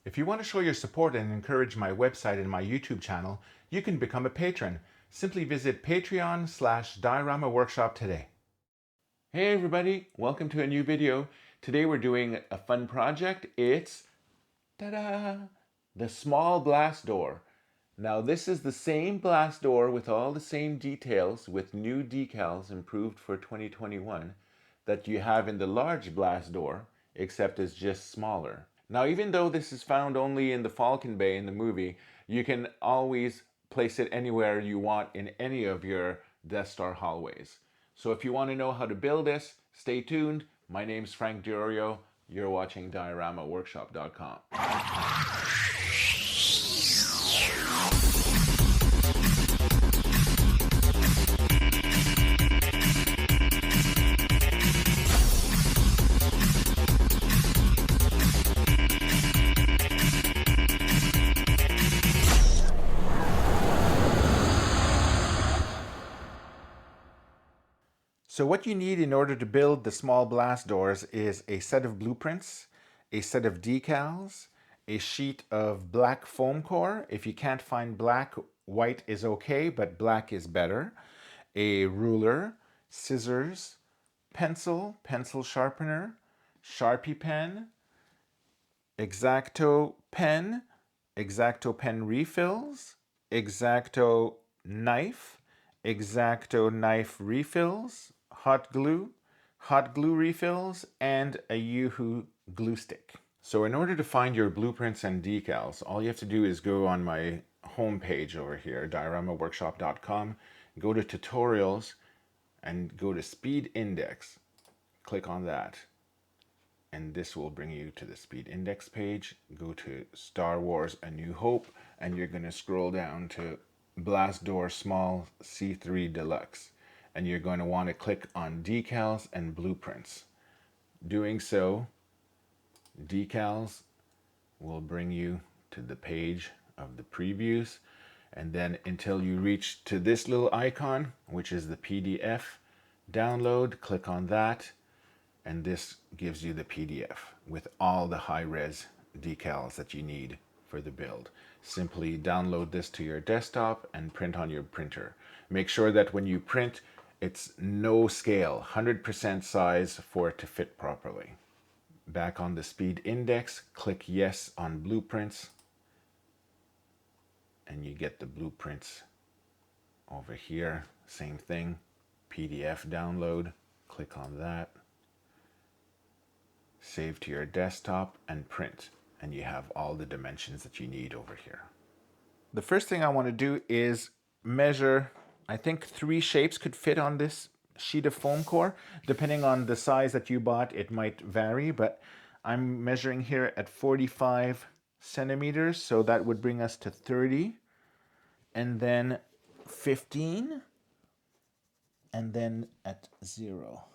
If you want to show your support and encourage my website and my YouTube channel, you can become a patron. Simply visit Patreon/Diorama Workshop today. Hey everybody, welcome to a new video. Today we're doing a fun project. It's, ta-da, the small blast door. Now this is the same blast door with all the same details with new decals improved for 2021 that you have in the large blast door, except it's just smaller. Now even though this is found only in the Falcon Bay in the movie, you can always place it anywhere you want in any of your Death Star hallways. So if you want to know how to build this, stay tuned. My name's Frank Diorio. You're watching DioramaWorkshop.com. So what you need in order to build the small blast doors is a set of blueprints, a set of decals, a sheet of black foam core. If you can't find black, white is okay, but black is better. A ruler, scissors, pencil sharpener, Sharpie pen, X-Acto pen refills, X-Acto knife refills, hot glue refills, and a Yoo-hoo glue stick. So in order to find your blueprints and decals, all you have to do is go on my homepage over here, dioramaworkshop.com, go to tutorials, and go to speed index. Click on that. And this will bring you to the speed index page. Go to Star Wars A New Hope, and you're going to scroll down to Blast Door Small C3 Deluxe. And you're going to want to click on Decals and Blueprints. Doing so, decals will bring you to the page of the previews. And then until you reach to this little icon, which is the PDF download, click on that. And this gives you the PDF with all the high-res decals that you need for the build. Simply download this to your desktop and print on your printer. Make sure that when you print, it's no scale, 100% size for it to fit properly. Back on the speed index, click yes on blueprints, and you get the blueprints over here. Same thing, PDF download, click on that. Save to your desktop and print, and you have all the dimensions that you need over here. The first thing I want to do is measure. I think 3 shapes could fit on this sheet of foam core. Depending on the size that you bought, it might vary, but I'm measuring here at 45 centimeters, so that would bring us to 30, and then 15, and then at 0.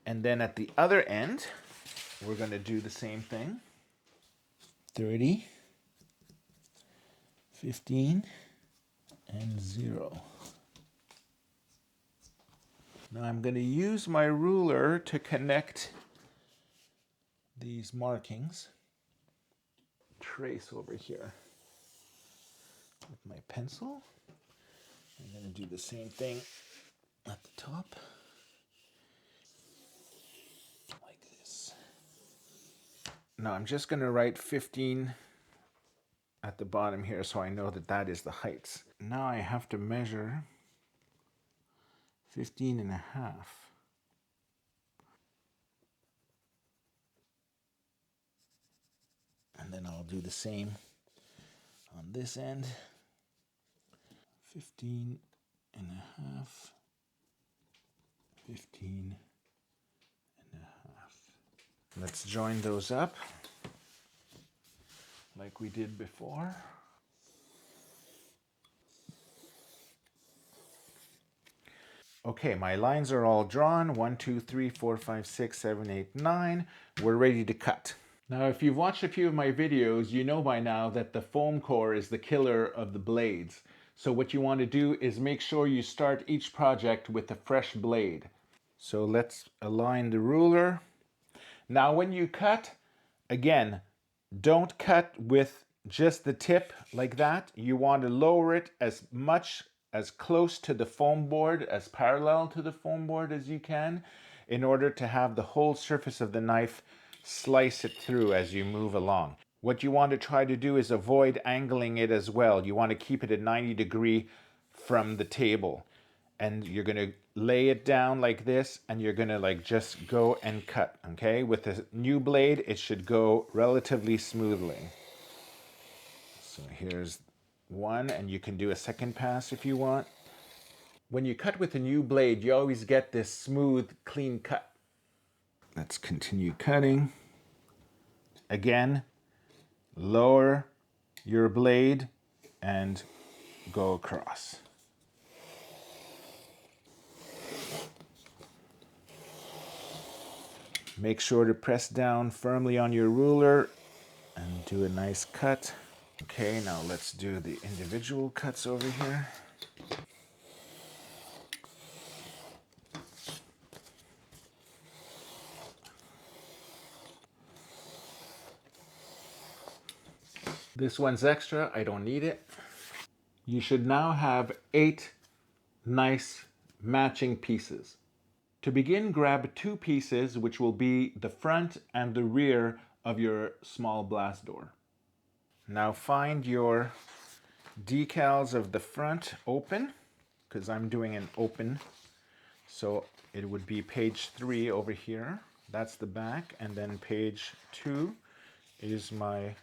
And then at the other end, we're going to do the same thing. 30, 15, and 0. Now I'm going to use my ruler to connect these markings. Trace over here with my pencil. I'm going to do the same thing at the top. Now I'm just going to write 15 at the bottom here so I know that that is the heights. Now I have to measure 15 and a half. And then I'll do the same on this end. 15 and a half. 15 and a half. Let's join those up like we did before. Okay, my lines are all drawn. 1, 2, 3, 4, 5, 6, 7, 8, 9. We're ready to cut. Now, if you've watched a few of my videos, you know by now that the foam core is the killer of the blades. So what you want to do is make sure you start each project with a fresh blade. So let's align the ruler. Now when you cut, again, Don't cut with just the tip like that. You want to lower it as much as close to the foam board, as parallel to the foam board as you can, in order to have the whole surface of the knife slice it through as you move along. What you want to try to do is avoid angling it as well. You want to keep it at 90 degree from the table. And you're going to lay it down like this, and you're going to like just go and cut, okay? With the new blade, it should go relatively smoothly. So here's one, and you can do a second pass if you want. When you cut with a new blade, you always get this smooth, clean cut. Let's continue cutting. Again, lower your blade and go across. Make sure to press down firmly on your ruler and do a nice cut. Okay, now let's do the individual cuts over here. This one's extra, I don't need it. You should now have 8 nice matching pieces. To begin, grab 2 pieces, which will be the front and the rear of your small blast door. Now find your decals of the front open, because I'm doing an open. So it would be page 3 over here. That's the back. And then page 2 is my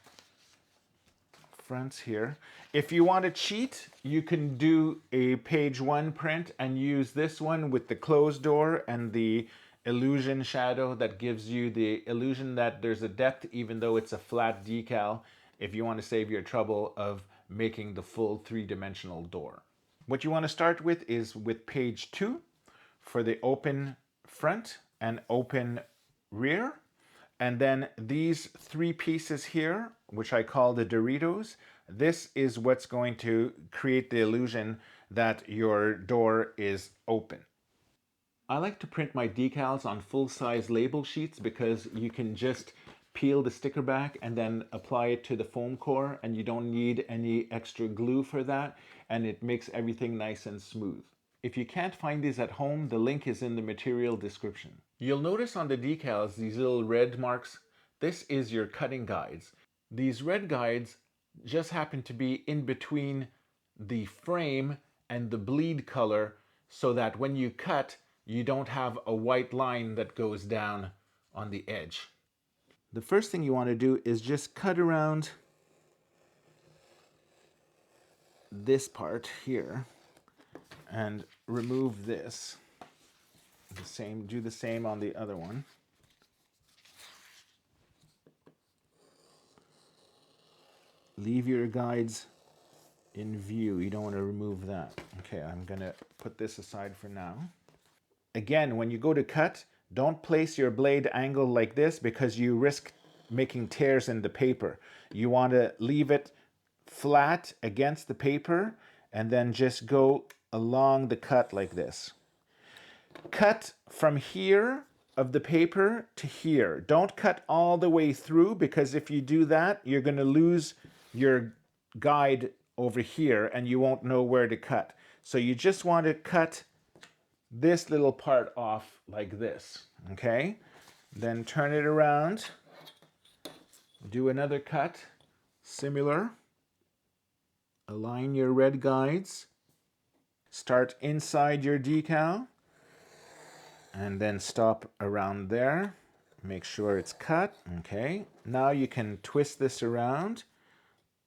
fronts here. If you want to cheat, you can do a page 1 print and use this one with the closed door and the illusion shadow that gives you the illusion that there's a depth even though it's a flat decal, if you want to save your trouble of making the full 3-dimensional door. What you want to start with is with page 2 for the open front and open rear. And then these 3 pieces here, which I call the Doritos, this is what's going to create the illusion that your door is open. I like to print my decals on full-size label sheets because you can just peel the sticker back and then apply it to the foam core, and you don't need any extra glue for that, and it makes everything nice and smooth. If you can't find these at home, the link is in the material description. You'll notice on the decals these little red marks. This is your cutting guides. These red guides just happen to be in between the frame and the bleed color so that when you cut, you don't have a white line that goes down on the edge. The first thing you want to do is just cut around this part here and remove this. Do the same on the other one. Leave your guides in view. You don't want to remove that. Okay, I'm gonna put this aside for now. Again, when you go to cut, don't place your blade angle like this because you risk making tears in the paper. You want to leave it flat against the paper and then just go along the cut like this. Cut from here of the paper to here. Don't cut all the way through because if you do that, you're going to lose your guide over here and you won't know where to cut. So you just want to cut this little part off like this, okay? Then turn it around, do another cut, similar. Align your red guides, start inside your decal, and then stop around there. Make sure it's cut, okay? Now you can twist this around,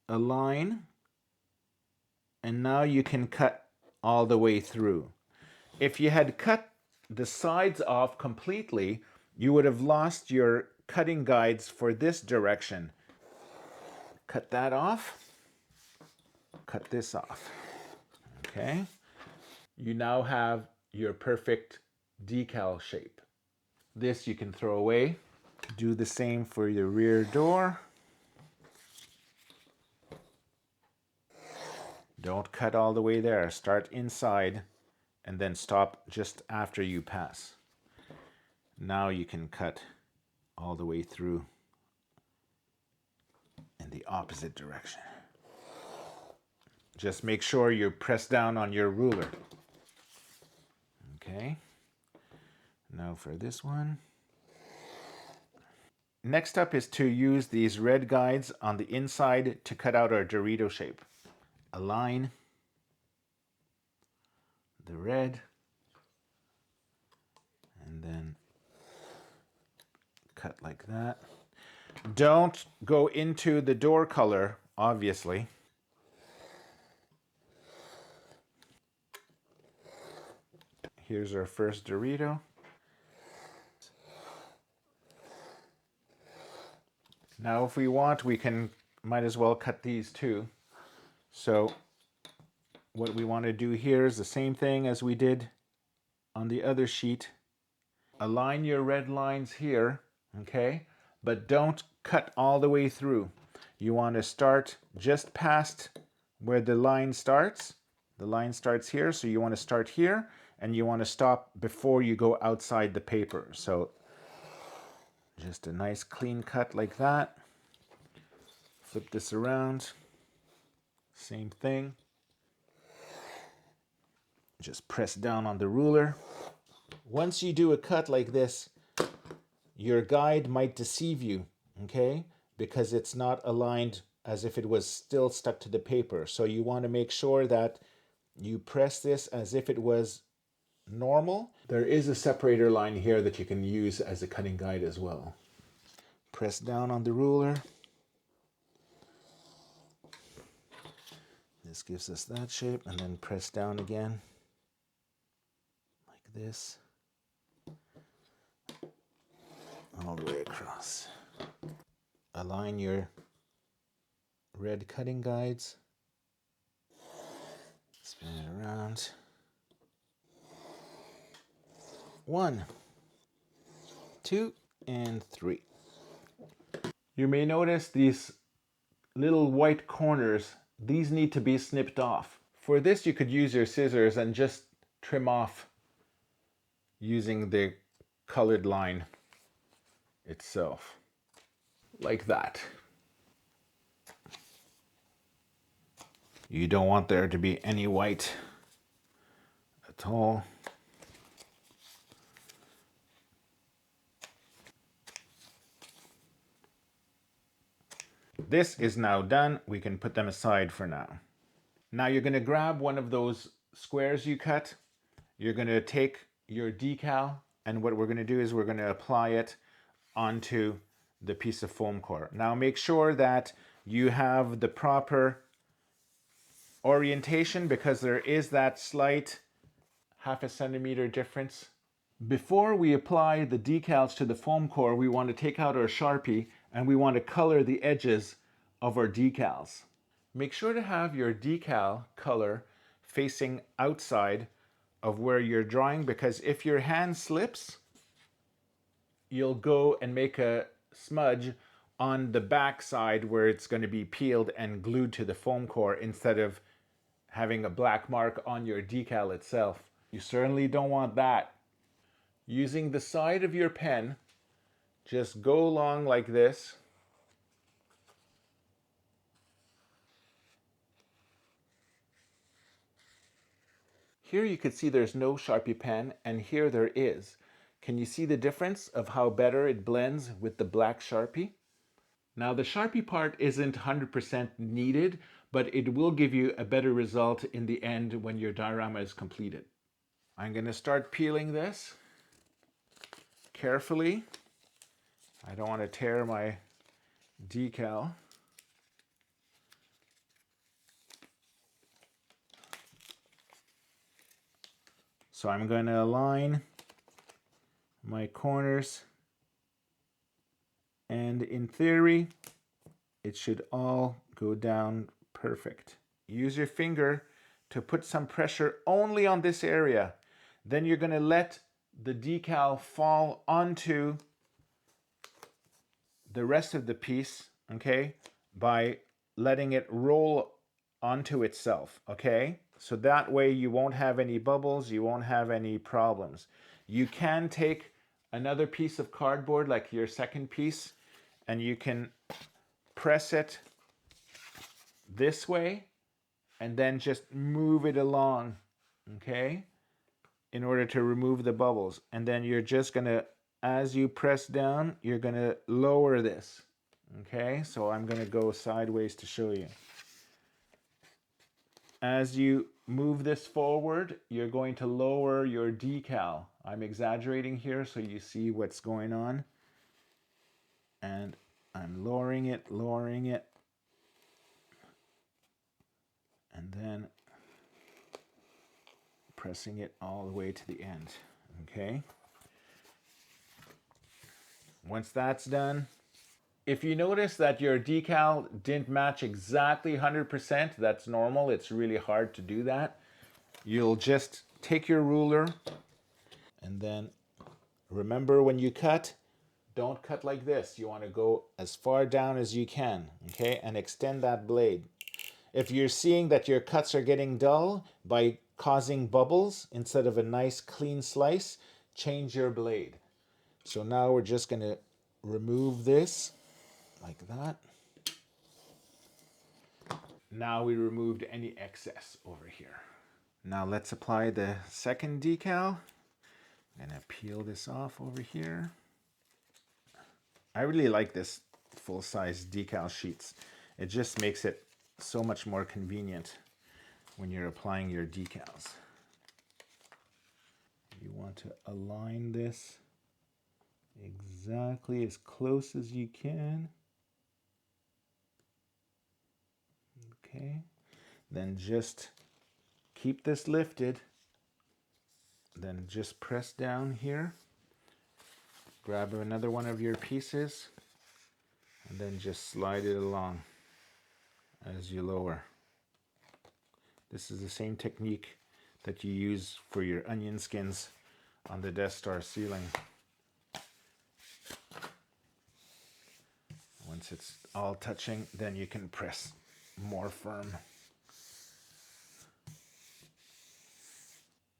align, and now you can cut all the way through. If you had cut the sides off completely, you would have lost your cutting guides for this direction. Cut that off. Cut this off. Okay. You now have your perfect decal shape. This you can throw away. Do the same for your rear door. Don't cut all the way there. Start inside and then stop just after you pass. Now you can cut all the way through. opposite direction. Just make sure you press down on your ruler. Okay. Now for this one. Next up is to use these red guides on the inside to cut out our Dorito shape. Align the red and then cut like that. Don't go into the door color, obviously. Here's our first Dorito. Now if we want, we might as well cut these too. So what we want to do here is the same thing as we did on the other sheet. Align your red lines here, okay? But don't cut all the way through. You want to start just past where the line starts. The line starts here, so you want to start here, and you want to stop before you go outside the paper. So just a nice clean cut like that. Flip this around. Same thing. Just press down on the ruler. Once you do a cut like this, your guide might deceive you, okay? Because it's not aligned as if it was still stuck to the paper. So you want to make sure that you press this as if it was normal. There is a separator line here that you can use as a cutting guide as well. Press down on the ruler. This gives us that shape, and then press down again like this. All the way across. Align your red cutting guides. Spin it around. 1, 2, and 3. You may notice these little white corners. These need to be snipped off. For this, you could use your scissors and just trim off using the colored line itself, like that. You don't want there to be any white at all. This is now done. We can put them aside for now. Now you're going to grab one of those squares you cut. You're going to take your decal, and what we're going to do is we're going to apply it onto the piece of foam core. Now make sure that you have the proper orientation, because there is that slight 0.5 centimeter difference. Before we apply the decals to the foam core, we want to take out our Sharpie and we want to color the edges of our decals. Make sure to have your decal color facing outside of where you're drawing, because if your hand slips, you'll go and make a smudge on the back side where it's going to be peeled and glued to the foam core instead of having a black mark on your decal itself. You certainly don't want that. Using the side of your pen, just go along like this. Here you can see there's no Sharpie pen, and here there is. Can you see the difference of how better it blends with the black Sharpie? Now the Sharpie part isn't 100% needed, but it will give you a better result in the end when your diorama is completed. I'm going to start peeling this carefully. I don't want to tear my decal. So I'm going to align my corners, and in theory, it should all go down perfect. Use your finger to put some pressure only on this area. Then you're going to let the decal fall onto the rest of the piece, okay, by letting it roll onto itself, okay? So that way you won't have any bubbles, you won't have any problems. You can take another piece of cardboard, like your second piece, and you can press it this way and then just move it along, okay, in order to remove the bubbles. And then you're just gonna, as you press down, you're gonna lower this, okay? So I'm gonna go sideways to show you. As you move this forward, you're going to lower your decal. I'm exaggerating here so you see what's going on. And I'm lowering it, and then pressing it all the way to the end, okay? Once that's done, if you notice that your decal didn't match exactly 100%, that's normal. It's really hard to do that. You'll just take your ruler and then remember when you cut, don't cut like this. You want to go as far down as you can, okay? And extend that blade. If you're seeing that your cuts are getting dull by causing bubbles instead of a nice clean slice, change your blade. So now we're just going to remove this like that. Now we removed any excess over here. Now let's apply the second decal. I'm going to peel this off over here. I really like this full-size decal sheets. It just makes it so much more convenient when you're applying your decals. You want to align this exactly as close as you can. Okay, then just keep this lifted. Then just press down here. Grab another one of your pieces and then just slide it along as you lower. This is the same technique that you use for your onion skins on the Death Star ceiling. Once it's all touching, then you can press more firm.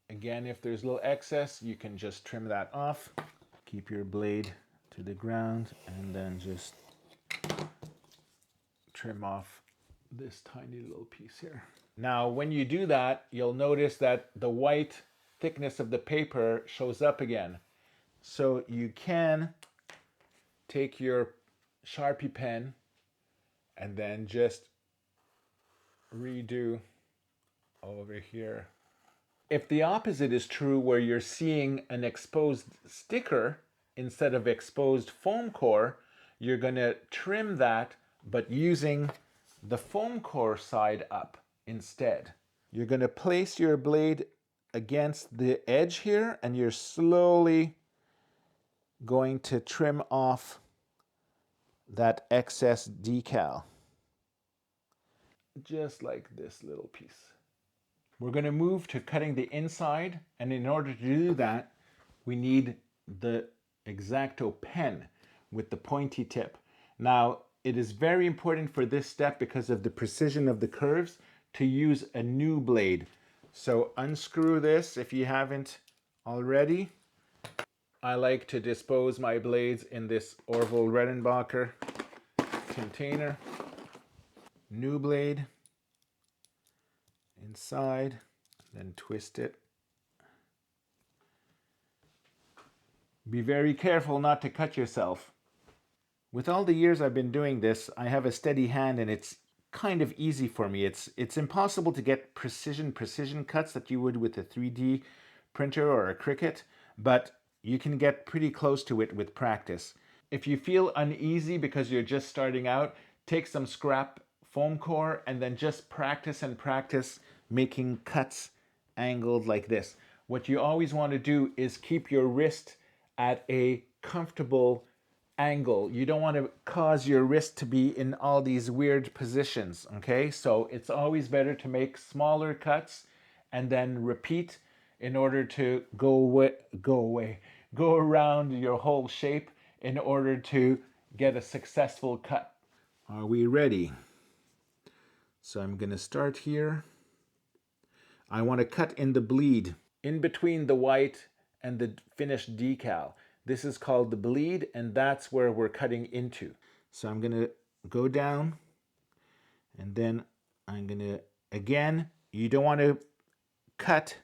Again, if there's a little excess, you can just trim that off. Keep your blade to the ground and then just trim off this tiny little piece here. Now, when you do that, you'll notice that the white thickness of the paper shows up again. So you can take your Sharpie pen and then just redo over here. If the opposite is true, where you're seeing an exposed sticker instead of exposed foam core, you're going to trim that, but using the foam core side up instead. You're going to place your blade against the edge here, and you're slowly going to trim off that excess decal. Just like this little piece. We're going to move to cutting the inside, and in order to do that, we need the X-Acto pen with the pointy tip. Now, it is very important for this step, because of the precision of the curves, to use a new blade. So unscrew this if you haven't already. I like to dispose my blades in this Orville Redenbacher container. New blade inside, then twist it. Be very careful not to cut yourself. With all the years I've been doing this, I have a steady hand and it's kind of easy for me. It's impossible to get precision cuts that you would with a 3D printer or a Cricut, but you can get pretty close to it with practice. If you feel uneasy because you're just starting out, take some scrap foam core and then just practice and practice making cuts angled like this. What you always want to do is keep your wrist at a comfortable angle. You don't want to cause your wrist to be in all these weird positions, okay? So it's always better to make smaller cuts and then repeat in order to go around your whole shape in order to get a successful cut. Are we ready? So I'm going to start here. I want to cut in the bleed, in between the white and the finished decal. This is called the bleed, and that's where we're cutting into. So I'm going to go down and then I'm gonna, again, you don't want to cut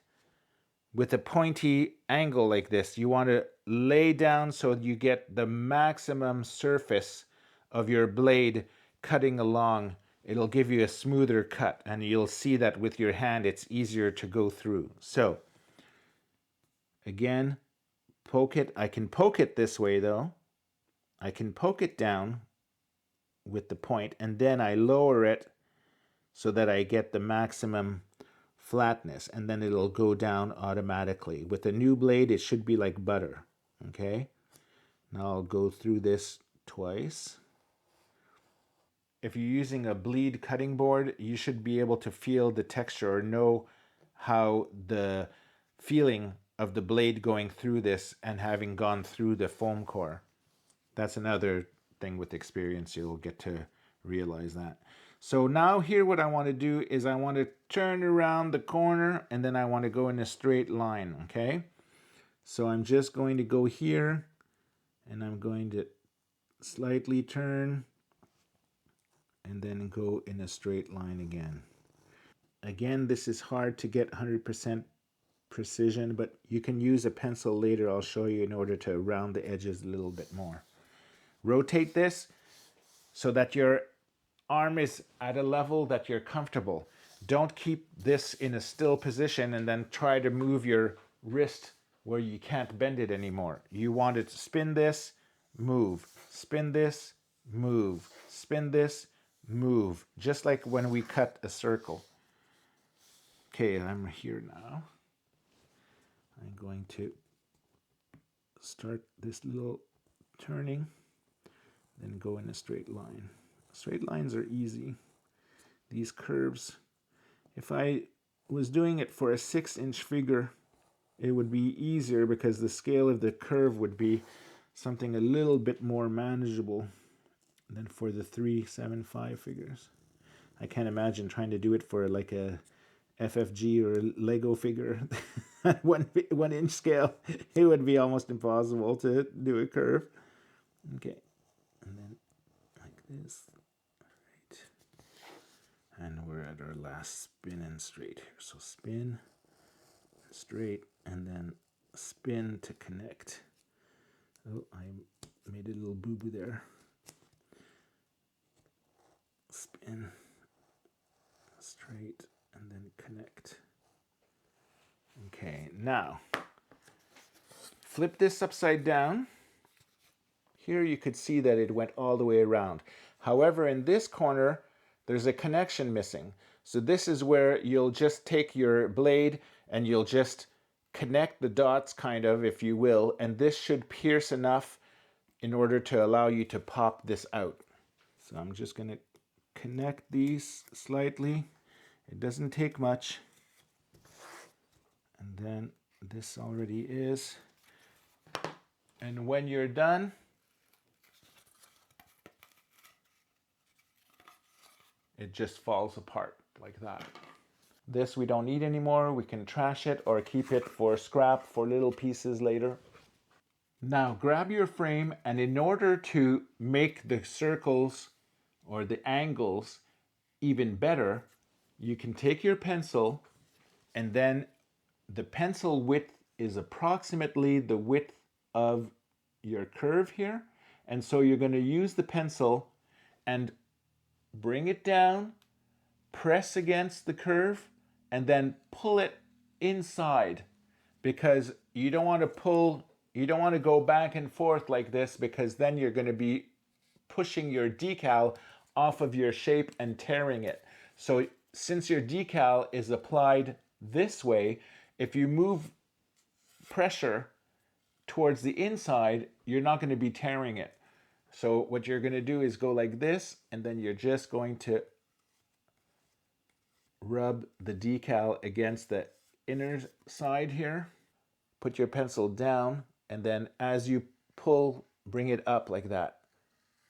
with a pointy angle like this. You want to lay down so you get the maximum surface of your blade cutting along. It'll give you a smoother cut, and you'll see that with your hand it's easier to go through. So again, poke it. I can poke it this way though. I can poke it down with the point, and then I lower it so that I get the maximum flatness, and then it'll go down automatically. With a new blade, it should be like butter. Okay, now I'll go through this twice. If you're using a bleed cutting board, you should be able to feel the texture or know how the feeling of the blade going through this and having gone through the foam core. That's another thing with experience, you'll get to realize that. So now here what I want to do is I want to turn around the corner, and then I want to go in a straight line, okay? So I'm just going to go here, and I'm going to slightly turn and then go in a straight line again. Again, this is hard to get 100% precision, but you can use a pencil later. I'll show you in order to round the edges a little bit more. Rotate this so that your arm is at a level that you're comfortable. Don't keep this in a still position and then try to move your wrist where you can't bend it anymore. You want to spin this, move, spin this, move, spin this, move, just like when we cut a circle. Okay, I'm here now. I'm going to start this little turning, then go in a straight line. Straight lines are easy. These curves, if I was doing it for a 6-inch figure, it would be easier because the scale of the curve would be something a little bit more manageable than for the 375 figures. I can't imagine trying to do it for like a FFG or a Lego figure. 1 inch scale, it would be almost impossible to do a curve. Okay, and then like this. And we're at our last spin and straight here. So spin, straight, and then spin to connect. Oh, I made a little boo-boo there. Spin, straight, and then connect. Okay, now flip this upside down. Here you could see that it went all the way around. However, in this corner, there's a connection missing. So this is where you'll just take your blade and you'll just connect the dots, kind of, if you will, and this should pierce enough in order to allow you to pop this out. So I'm just going to connect these slightly. It doesn't take much. And then this already is. And when you're done, it just falls apart like that. This we don't need anymore. We can trash it or keep it for scrap for little pieces later. Now grab your frame, and in order to make the circles or the angles even better, you can take your pencil, and then the pencil width is approximately the width of your curve here. And so you're going to use the pencil and bring it down, press against the curve, and then pull it inside, because you don't want to go back and forth like this, because then you're going to be pushing your decal off of your shape and tearing it. So since your decal is applied this way, if you move pressure towards the inside, you're not going to be tearing it. So what you're going to do is go like this, and then you're just going to rub the decal against the inner side here. Put your pencil down, and then as you pull, bring it up like that.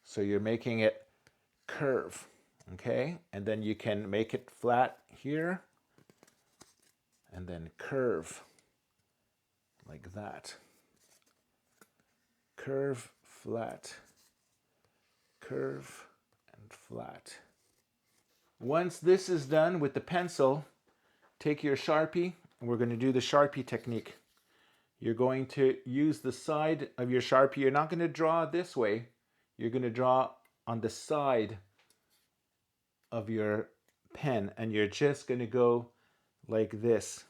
So you're making it curve, okay? And then you can make it flat here, and then curve like that. Curve, flat, curve, and flat. Once this is done with the pencil, take your Sharpie, and we're going to do the Sharpie technique. You're going to use the side of your Sharpie. You're not going to draw this way. You're going to draw on the side of your pen, and you're just going to go like this.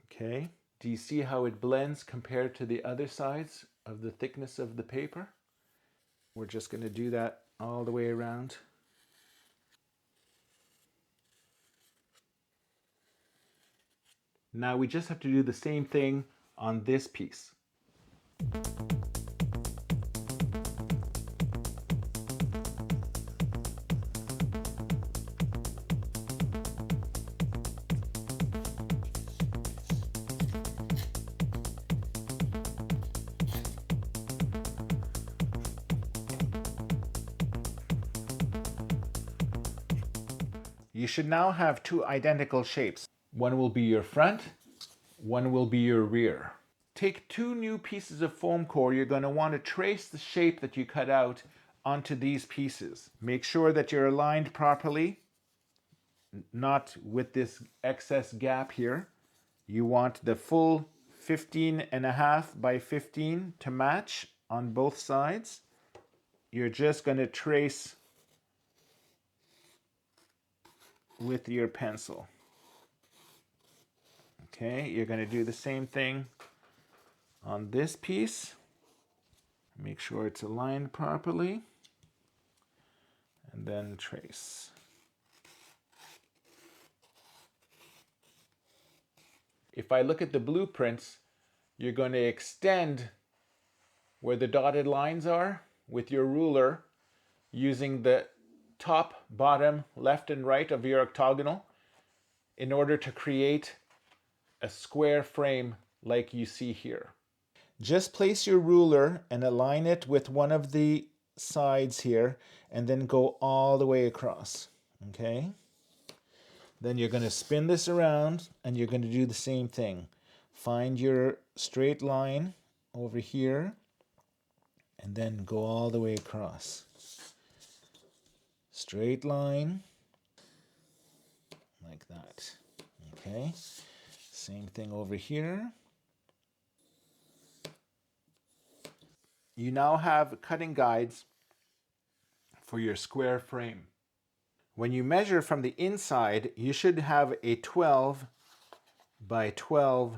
Okay? Do you see how it blends compared to the other sides of the thickness of the paper? We're just going to do that all the way around. Now we just have to do the same thing on this piece. You should now have two identical shapes. One will be your front, one will be your rear. Take two new pieces of foam core. You're going to want to trace the shape that you cut out onto these pieces. Make sure that you're aligned properly, not with this excess gap here. You want the full 15.5 by 15 to match on both sides. You're just going to trace with your pencil. Okay, you're going to do the same thing on this piece. Make sure it's aligned properly, and then trace. If I look at the blueprints, you're going to extend where the dotted lines are with your ruler using the top, bottom, left and right of your octagonal in order to create a square frame like you see here. Just place your ruler and align it with one of the sides here, and then go all the way across. Okay? Then you're going to spin this around, and you're going to do the same thing. Find your straight line over here, and then go all the way across. Straight line, like that. Okay? Same thing over here. You now have cutting guides for your square frame. When you measure from the inside, you should have a 12 by 12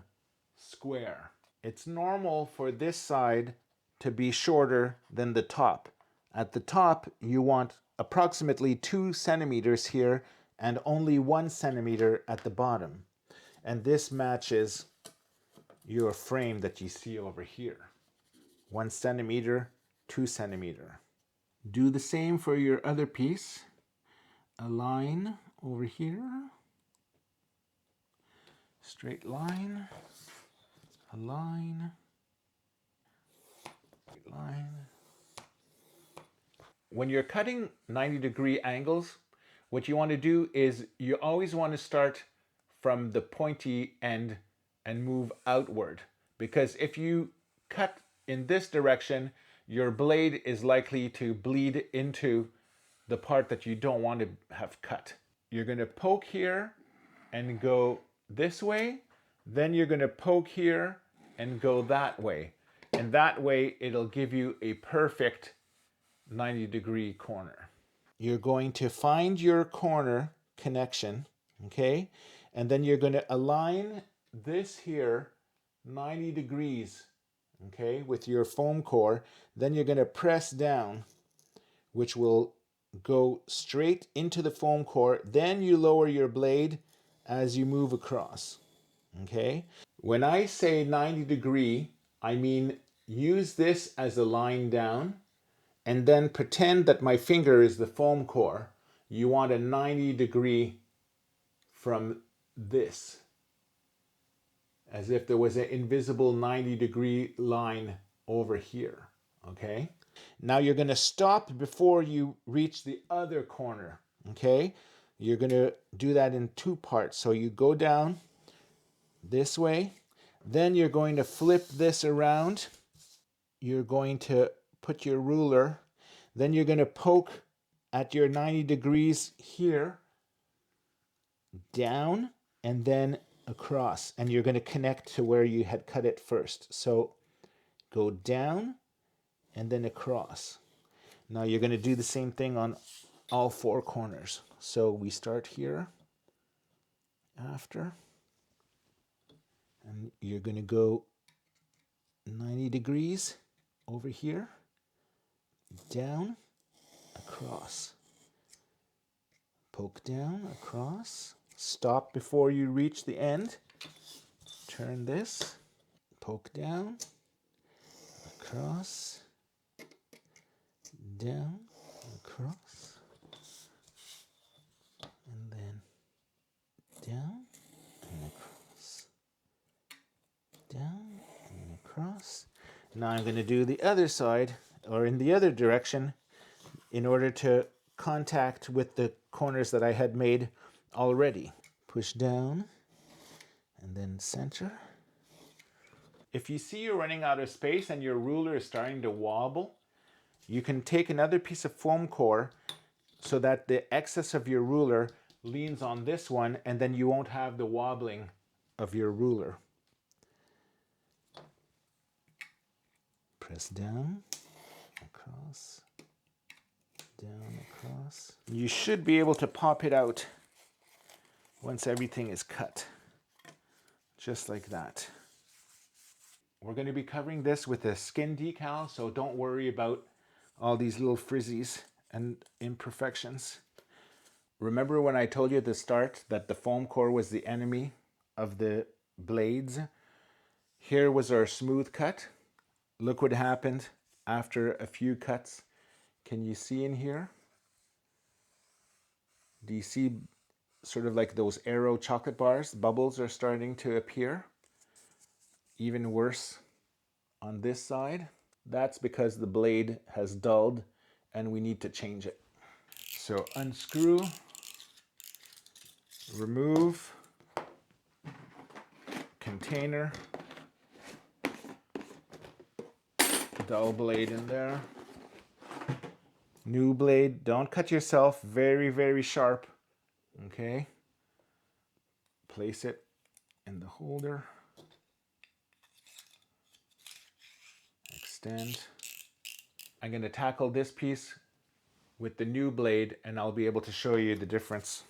square. It's normal for this side to be shorter than the top. At the top, you want approximately 2 centimeters here and only 1 centimeter at the bottom. And this matches your frame that you see over here. 1 centimeter, 2 centimeter. Do the same for your other piece. Align over here. Straight line. Align. Straight line. When you're cutting 90-degree angles, what you want to do is you always want to start from the pointy end and move outward. Because if you cut in this direction, your blade is likely to bleed into the part that you don't want to have cut. You're going to poke here and go this way. Then you're going to poke here and go that way. And that way it'll give you a perfect 90-degree corner. You're going to find your corner connection, okay? And then you're going to align this here 90 degrees, okay, with your foam core. Then you're going to press down, which will go straight into the foam core. Then you lower your blade as you move across, okay? When I say 90 degree, I mean use this as a line down, and then pretend that my finger is the foam core. You want a 90 degree from this, as if there was an invisible 90-degree line over here, okay? Now you're going to stop before you reach the other corner, okay? You're going to do that in 2 parts. So you go down this way, then you're going to flip this around. You're going to put your ruler, then you're going to poke at your 90 degrees here, down, and then across. And you're going to connect to where you had cut it first. So go down and then across. Now you're going to do the same thing on all four corners. So we start here after, and you're going to go 90 degrees over here, down, across, poke down, across, stop before you reach the end, turn this, poke down, across, down, across, and then down and across, down and across. Now I'm going to do the other side, or in the other direction, in order to contact with the corners that I had made already. Push down and then center. If you see you're running out of space and your ruler is starting to wobble, you can take another piece of foam core so that the excess of your ruler leans on this one, and then you won't have the wobbling of your ruler. Press down, across, down, across. You should be able to pop it out once everything is cut, just like that. We're going to be covering this with a skin decal, so don't worry about all these little frizzies and imperfections. Remember when I told you at the start that the foam core was the enemy of the blades? Here was our smooth cut. Look what happened after a few cuts. Can you see in here? Do you see sort of like those Aero chocolate bars? Bubbles are starting to appear. Even worse on this side. That's because the blade has dulled and we need to change it. So unscrew, remove container, dull blade in there, new blade. Don't cut yourself, very, very sharp. Okay, place it in the holder, extend. I'm going to tackle this piece with the new blade and I'll be able to show you the difference.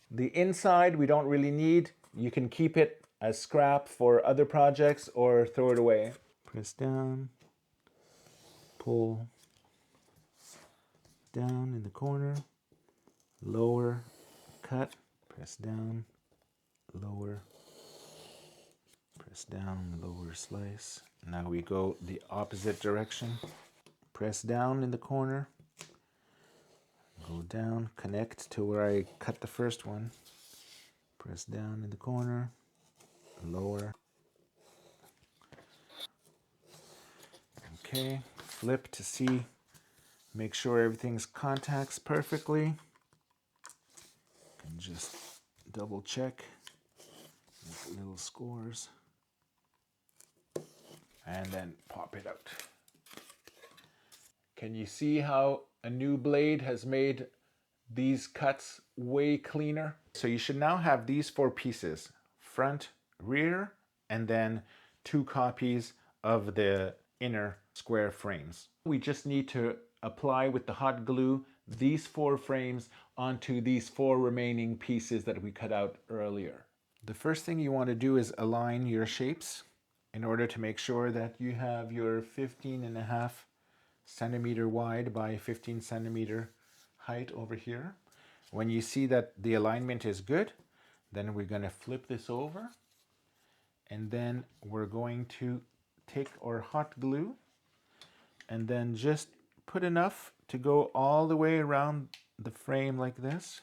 The inside we don't really need. You can keep it as scrap for other projects or throw it away. Press down, pull down in the corner, lower, cut, press down, lower, press down, lower, slice. Now we go the opposite direction. Press down in the corner, go down, connect to where I cut the first one. Press down in the corner, lower. Okay, flip to see, make sure everything's contacts perfectly. And just double check, make little scores, and then pop it out. Can you see how a new blade has made these cuts way cleaner? So you should now have these four pieces, front, rear, and then 2 copies of the inner square frames. We just need to apply with the hot glue these 4 frames onto these 4 remaining pieces that we cut out earlier. The first thing you want to do is align your shapes in order to make sure that you have your 15.5 centimeter wide by 15 centimeter height over here. When you see that the alignment is good, then we're going to flip this over, and then we're going to take our hot glue and then just put enough to go all the way around the frame like this.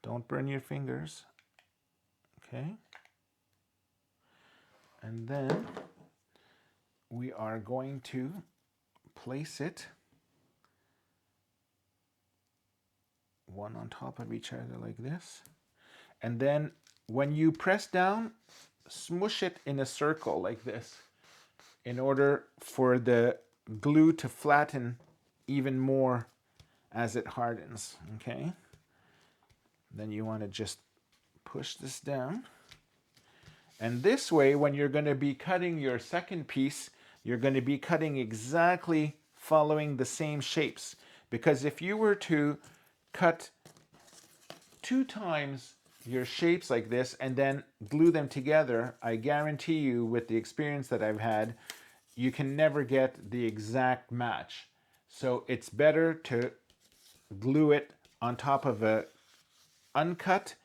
Don't burn your fingers. Okay. And then we are going to place it one on top of each other like this. And then when you press down, smush it in a circle like this in order for the glue to flatten even more as it hardens, okay? Then you want to just push this down. And this way, when you're going to be cutting your second piece, you're going to be cutting exactly following the same shapes. Because if you were to cut 2 times your shapes like this and then glue them together, I guarantee you, with the experience that I've had, you can never get the exact match. So it's better to glue it on top of a uncut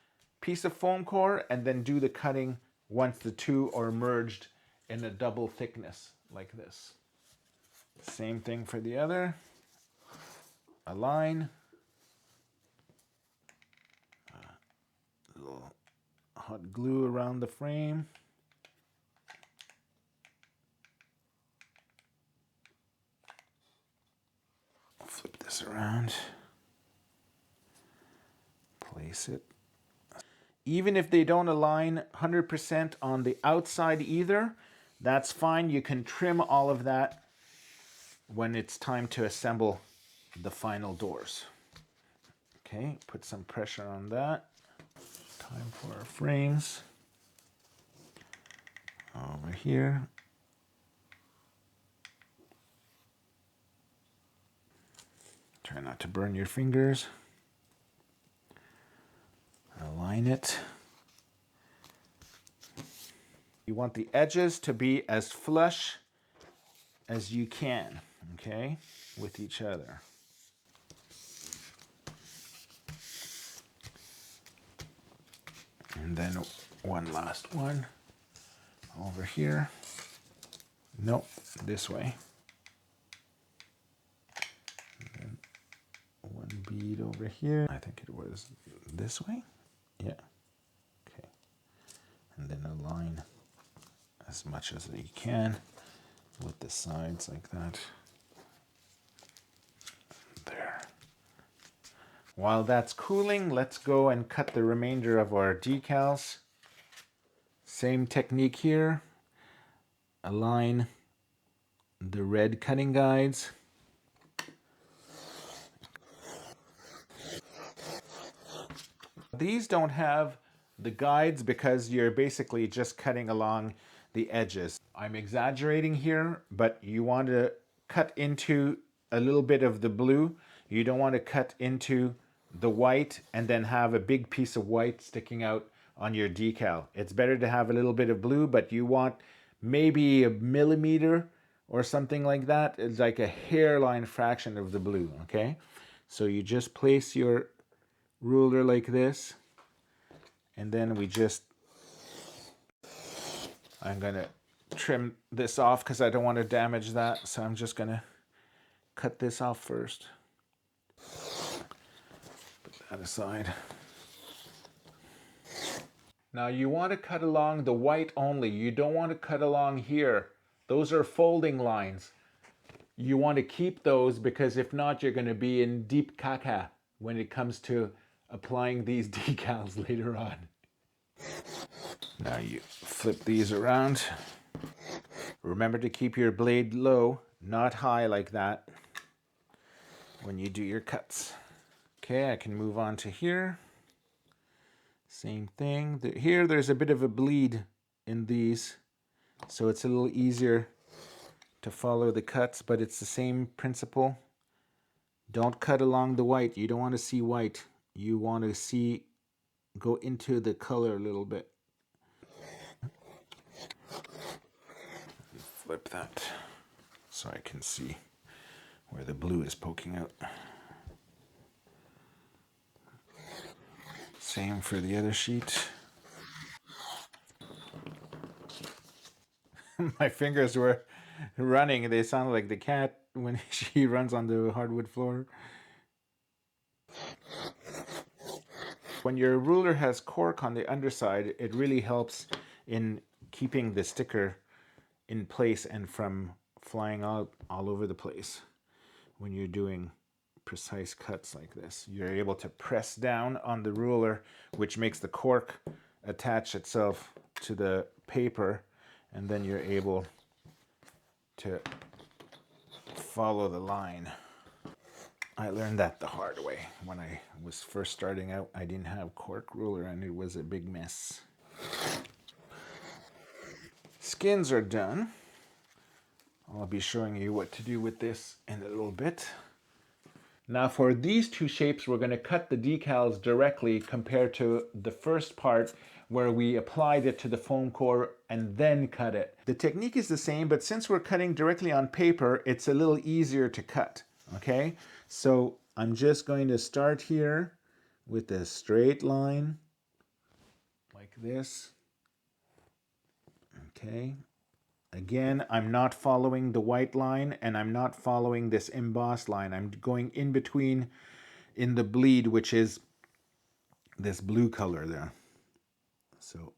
piece of foam core and then do the cutting once the two are merged in a double thickness like this. Same thing for the other. Align. A little hot glue around the frame. Flip this around. Place it. Even if they don't align 100% on the outside either, that's fine. You can trim all of that when it's time to assemble the final doors. Okay, put some pressure on that. Time for our frames. Over here. Try not to burn your fingers. Align it. You want the edges to be as flush as you can, okay, with each other. And then one last one over here. Nope, this way. And then one bead over here. I think it was this way. Yeah. Okay. And then align as much as you can with the sides like that. There. While that's cooling, let's go and cut the remainder of our decals. Same technique here. Align the red cutting guides. These don't have the guides because you're basically just cutting along the edges. I'm exaggerating here, but you want to cut into a little bit of the blue. You don't want to cut into the white and then have a big piece of white sticking out on your decal. It's better to have a little bit of blue, but you want maybe a millimeter or something like that. It's like a hairline fraction of the blue, okay? So you just place your ruler like this, and then we just, I'm gonna trim this off because I don't want to damage that, so I'm just gonna cut this off first. Put that aside. Now you want to cut along the white only. You don't want to cut along here. Those are folding lines. You want to keep those because if not, you're going to be in deep caca when it comes to applying these decals later on. Now you flip these around. Remember to keep your blade low, not high like that when you do your cuts. Okay, I can move on to here. Same thing. Here there's a bit of a bleed in these, so it's a little easier to follow the cuts, but it's the same principle. Don't cut along the white. You don't want to see white. You want to see, go into the color a little bit. Flip that so I can see where the blue is poking out. Same for the other sheet. My fingers were running. They sound like the cat when she runs on the hardwood floor. When your ruler has cork on the underside, it really helps in keeping the sticker in place and from flying out all over the place when you're doing precise cuts like this. You're able to press down on the ruler, which makes the cork attach itself to the paper, and then you're able to follow the line. I learned that the hard way. When I was first starting out, I didn't have cork ruler and it was a big mess. Skins are done. I'll be showing you what to do with this in a little bit. Now for these two shapes, we're going to cut the decals directly compared to the first part where we applied it to the foam core and then cut it. The technique is the same, but since we're cutting directly on paper, it's a little easier to cut, okay? So I'm just going to start here with a straight line like this, okay? Again, I'm not following the white line and I'm not following this embossed line. I'm going in between in the bleed, which is this blue color there. So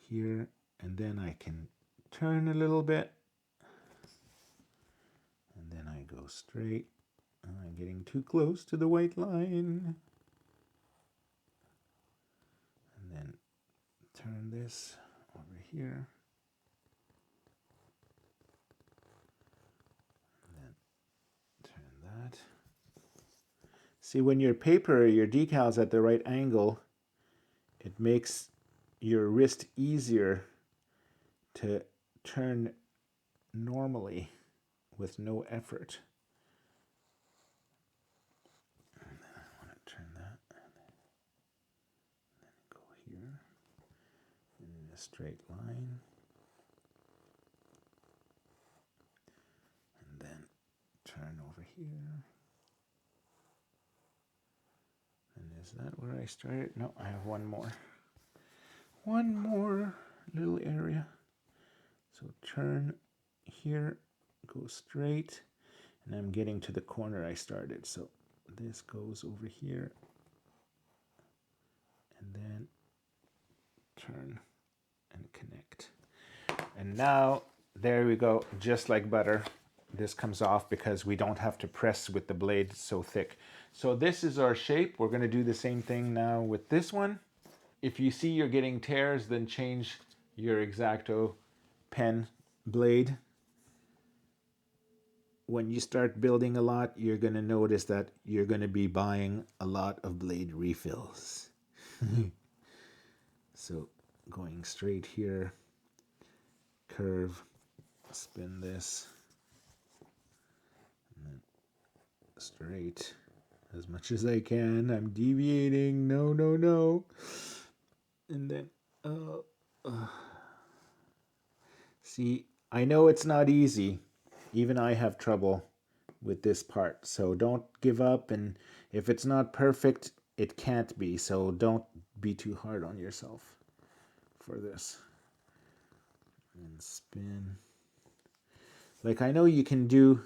here, and then I can turn a little bit and then I go straight. I'm getting too close to the white line. And then turn this over here. That. See, when your paper, your decal's at the right angle, it makes your wrist easier to turn normally with no effort. And then I want to turn that and then go here in a straight line. And then turn over here. And is that where I started? No, I have one more. One more little area. So turn here, go straight, and I'm getting to the corner I started. So this goes over here, and then turn and connect. And now, there we go, just like butter. This comes off because we don't have to press with the blade so thick. So this is our shape. We're going to do the same thing now with this one. If you see you're getting tears, then change your X-Acto pen blade. When you start building a lot, you're going to notice that you're going to be buying a lot of blade refills. So going straight here, curve, spin this, and then straight as much as I can. I'm deviating. No, no, no. And then, see, I know it's not easy. Even I have trouble with this part. So don't give up. And if it's not perfect, it can't be. So don't be too hard on yourself for this. And spin. Like, I know you can do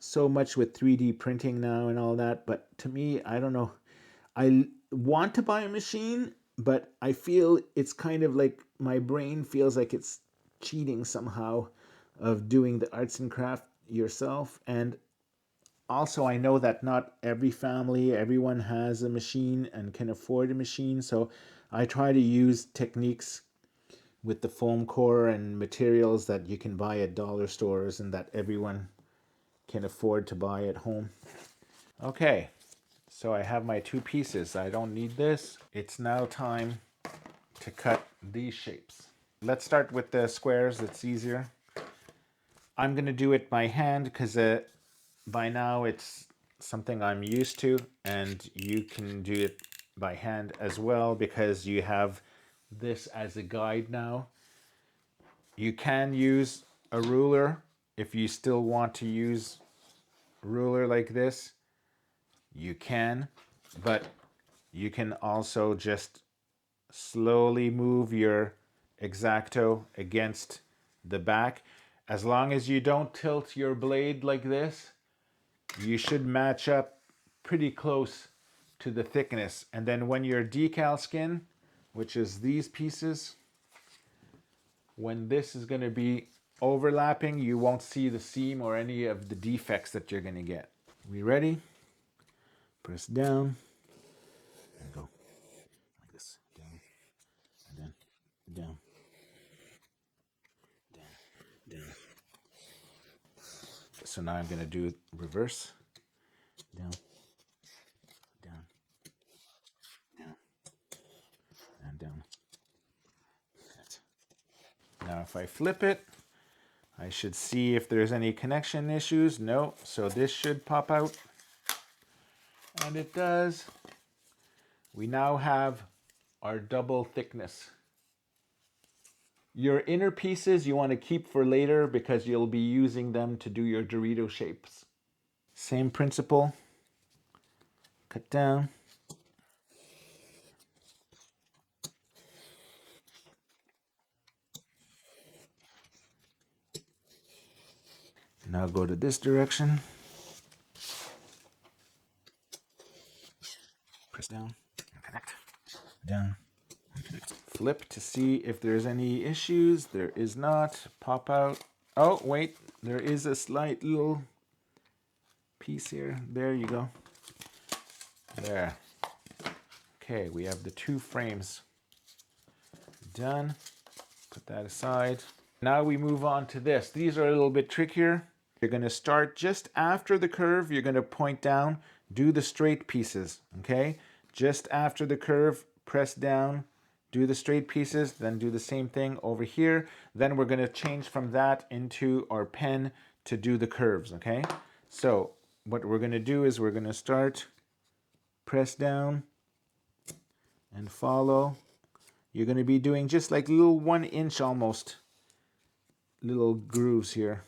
so much with 3D printing now and all that, but to me, I don't know. I want to buy a machine, but I feel it's kind of like my brain feels like it's cheating somehow of doing the arts and craft yourself. And also, I know that not every family, everyone has a machine and can afford a machine. So I try to use techniques with the foam core and materials that you can buy at dollar stores and that everyone can afford to buy at home. Okay, so I have my two pieces. I don't need this. It's now time to cut these shapes. Let's start with the squares. It's easier. I'm going to do it by hand because by now it's something I'm used to, and you can do it by hand as well because you have this as a guide now. You can use a ruler if you still want to use a ruler like this. You can, but you can also just slowly move your X-Acto against the back. As long as you don't tilt your blade like this, you should match up pretty close to the thickness. And then when your decal skin, which is these pieces, when this is going to be overlapping, you won't see the seam or any of the defects that you're going to get. We ready? Press down and go like this. Down, and then down, down, down. So now I'm going to do reverse. Now if I flip it, I should see if there's any connection issues. No, so this should pop out. And it does. We now have our double thickness. Your inner pieces you want to keep for later because you'll be using them to do your Dorito shapes. Same principle. Cut down. Now go to this direction. Press down and connect. Down and connect. Flip to see if there's any issues. There is not. Pop out. Oh, wait. There is a slight little piece here. There you go. There. Okay, we have the two frames done. Put that aside. Now we move on to this. These are a little bit trickier. You're going to start just after the curve. You're going to point down, do the straight pieces, okay? Just after the curve, press down, do the straight pieces, then do the same thing over here. Then we're going to change from that into our pen to do the curves, okay? So what we're going to do is we're going to start, press down, and follow. You're going to be doing just like little 1 inch almost little grooves here.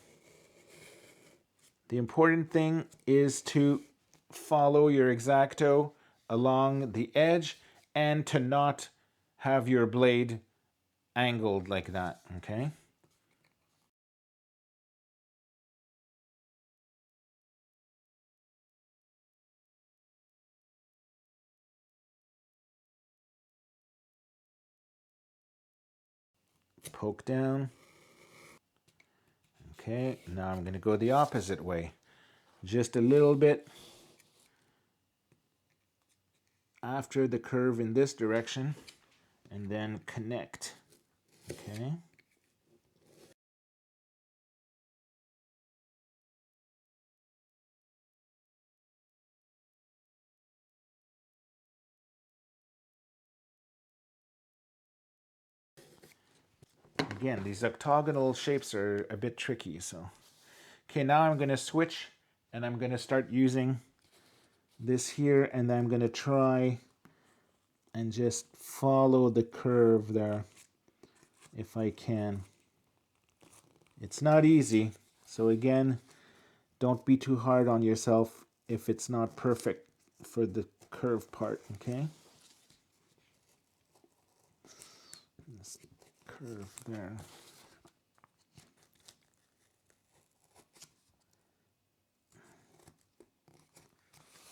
The important thing is to follow your X-Acto along the edge and to not have your blade angled like that, okay? Poke down. Okay, now I'm going to go the opposite way. Just a little bit after the curve in this direction, and then connect. Okay. Again, these octagonal shapes are a bit tricky, so. Okay, now I'm going to switch, and I'm going to start using this here, and I'm going to try and just follow the curve there if I can. It's not easy, so again, don't be too hard on yourself if it's not perfect for the curve part, okay? This curve there.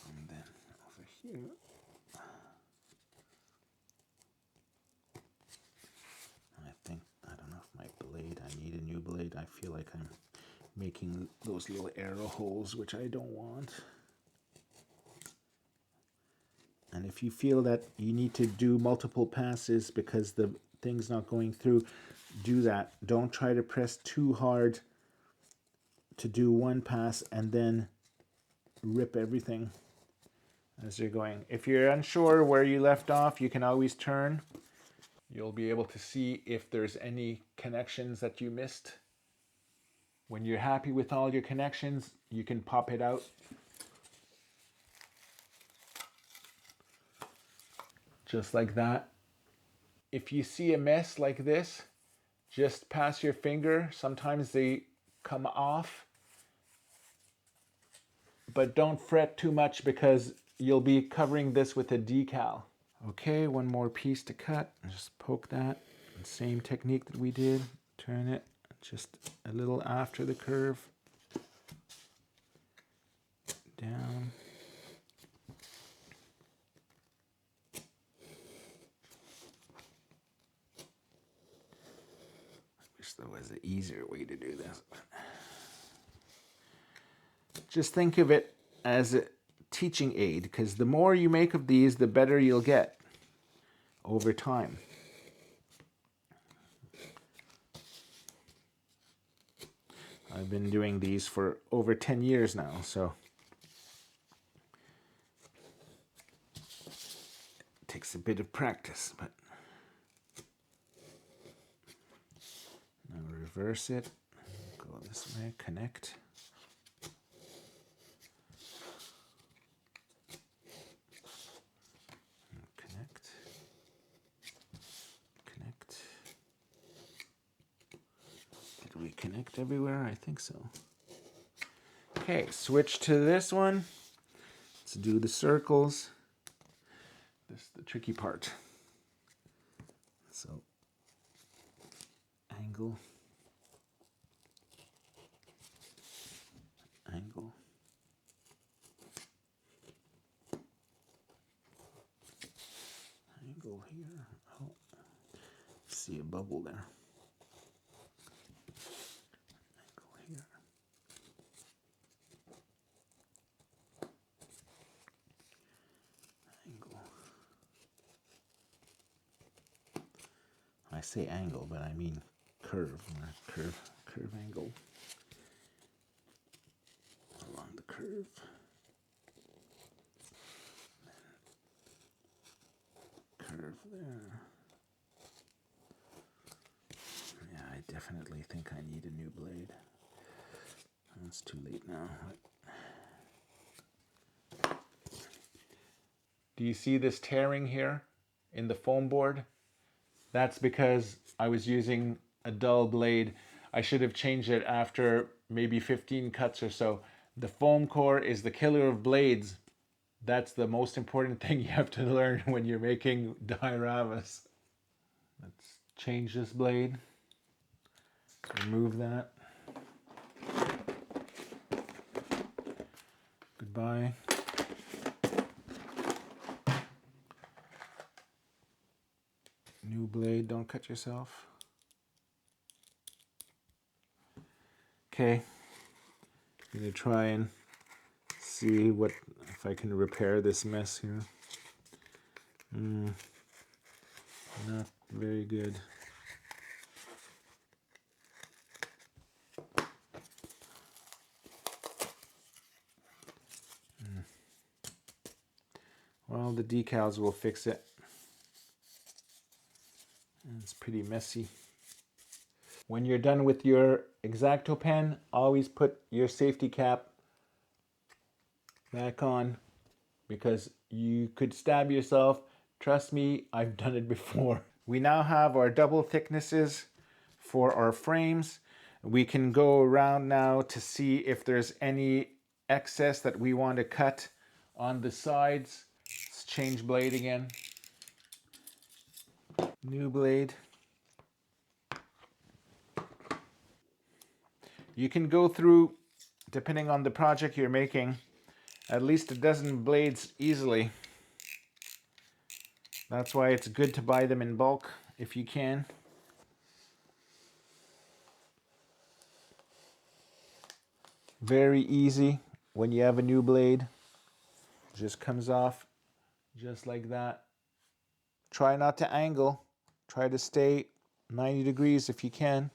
And then over here. I don't know if my blade, I need a new blade. I feel like I'm making those little arrow holes, which I don't want. And if you feel that you need to do multiple passes because the thing's not going through, do that. Don't try to press too hard to do one pass and then rip everything as you're going. If you're unsure where you left off, you can always turn. You'll be able to see if there's any connections that you missed. When you're happy with all your connections, you can pop it out. Just like that. If you see a mess like this, just pass your finger. Sometimes they come off. But don't fret too much because you'll be covering this with a decal. Okay, one more piece to cut. Just poke that. Same technique that we did. Turn it just a little after the curve. Down. I wish there was an easier way to do this. Just think of it as a teaching aid, because the more you make of these, the better you'll get over time. I've been doing these for over 10 years now, so it takes a bit of practice, but now reverse it, go this way, connect. Connect. Connect. Did we connect everywhere? I think so. Okay, switch to this one. Let's do the circles. This is the tricky part. So, angle. Angle. Angle here. Oh, see a bubble there. Angle here. Angle. I say angle, but I mean curve, curve angle. Along the curve. Curve there. Yeah, I definitely think I need a new blade. It's too late now. Do you see this tearing here in the foam board? That's because I was using a dull blade. I should have changed it after maybe 15 cuts or so. The foam core is the killer of blades. That's the most important thing you have to learn when you're making dioramas. Let's change this blade. Remove that. Goodbye. New blade, don't cut yourself. Okay, I'm gonna try and see if I can repair this mess here. Not very good. Well, the decals will fix it. It's pretty messy. When you're done with your X-Acto pen, always put your safety cap back on because you could stab yourself. Trust me, I've done it before. We now have our double thicknesses for our frames. We can go around now to see if there's any excess that we want to cut on the sides. Let's change blade again. New blade. You can go through, depending on the project you're making, at least a dozen blades easily. That's why it's good to buy them in bulk if you can. Very easy when you have a new blade. Just comes off just like that. Try not to angle. Try to stay 90 degrees if you can.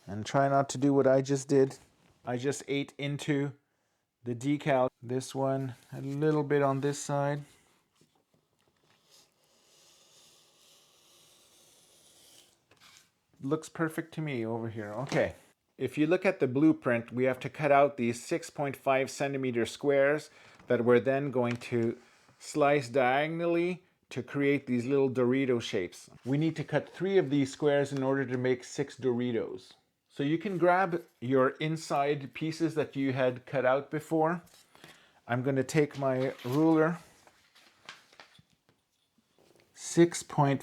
And try not to do what I just did. I just ate into the decal. This one, a little bit on this side. Looks perfect to me over here. Okay. If you look at the blueprint, we have to cut out these 6.5 centimeter squares that we're then going to slice diagonally to create these little Dorito shapes. We need to cut 3 of these squares in order to make 6 Doritos. So you can grab your inside pieces that you had cut out before. I'm going to take my ruler, 6.5,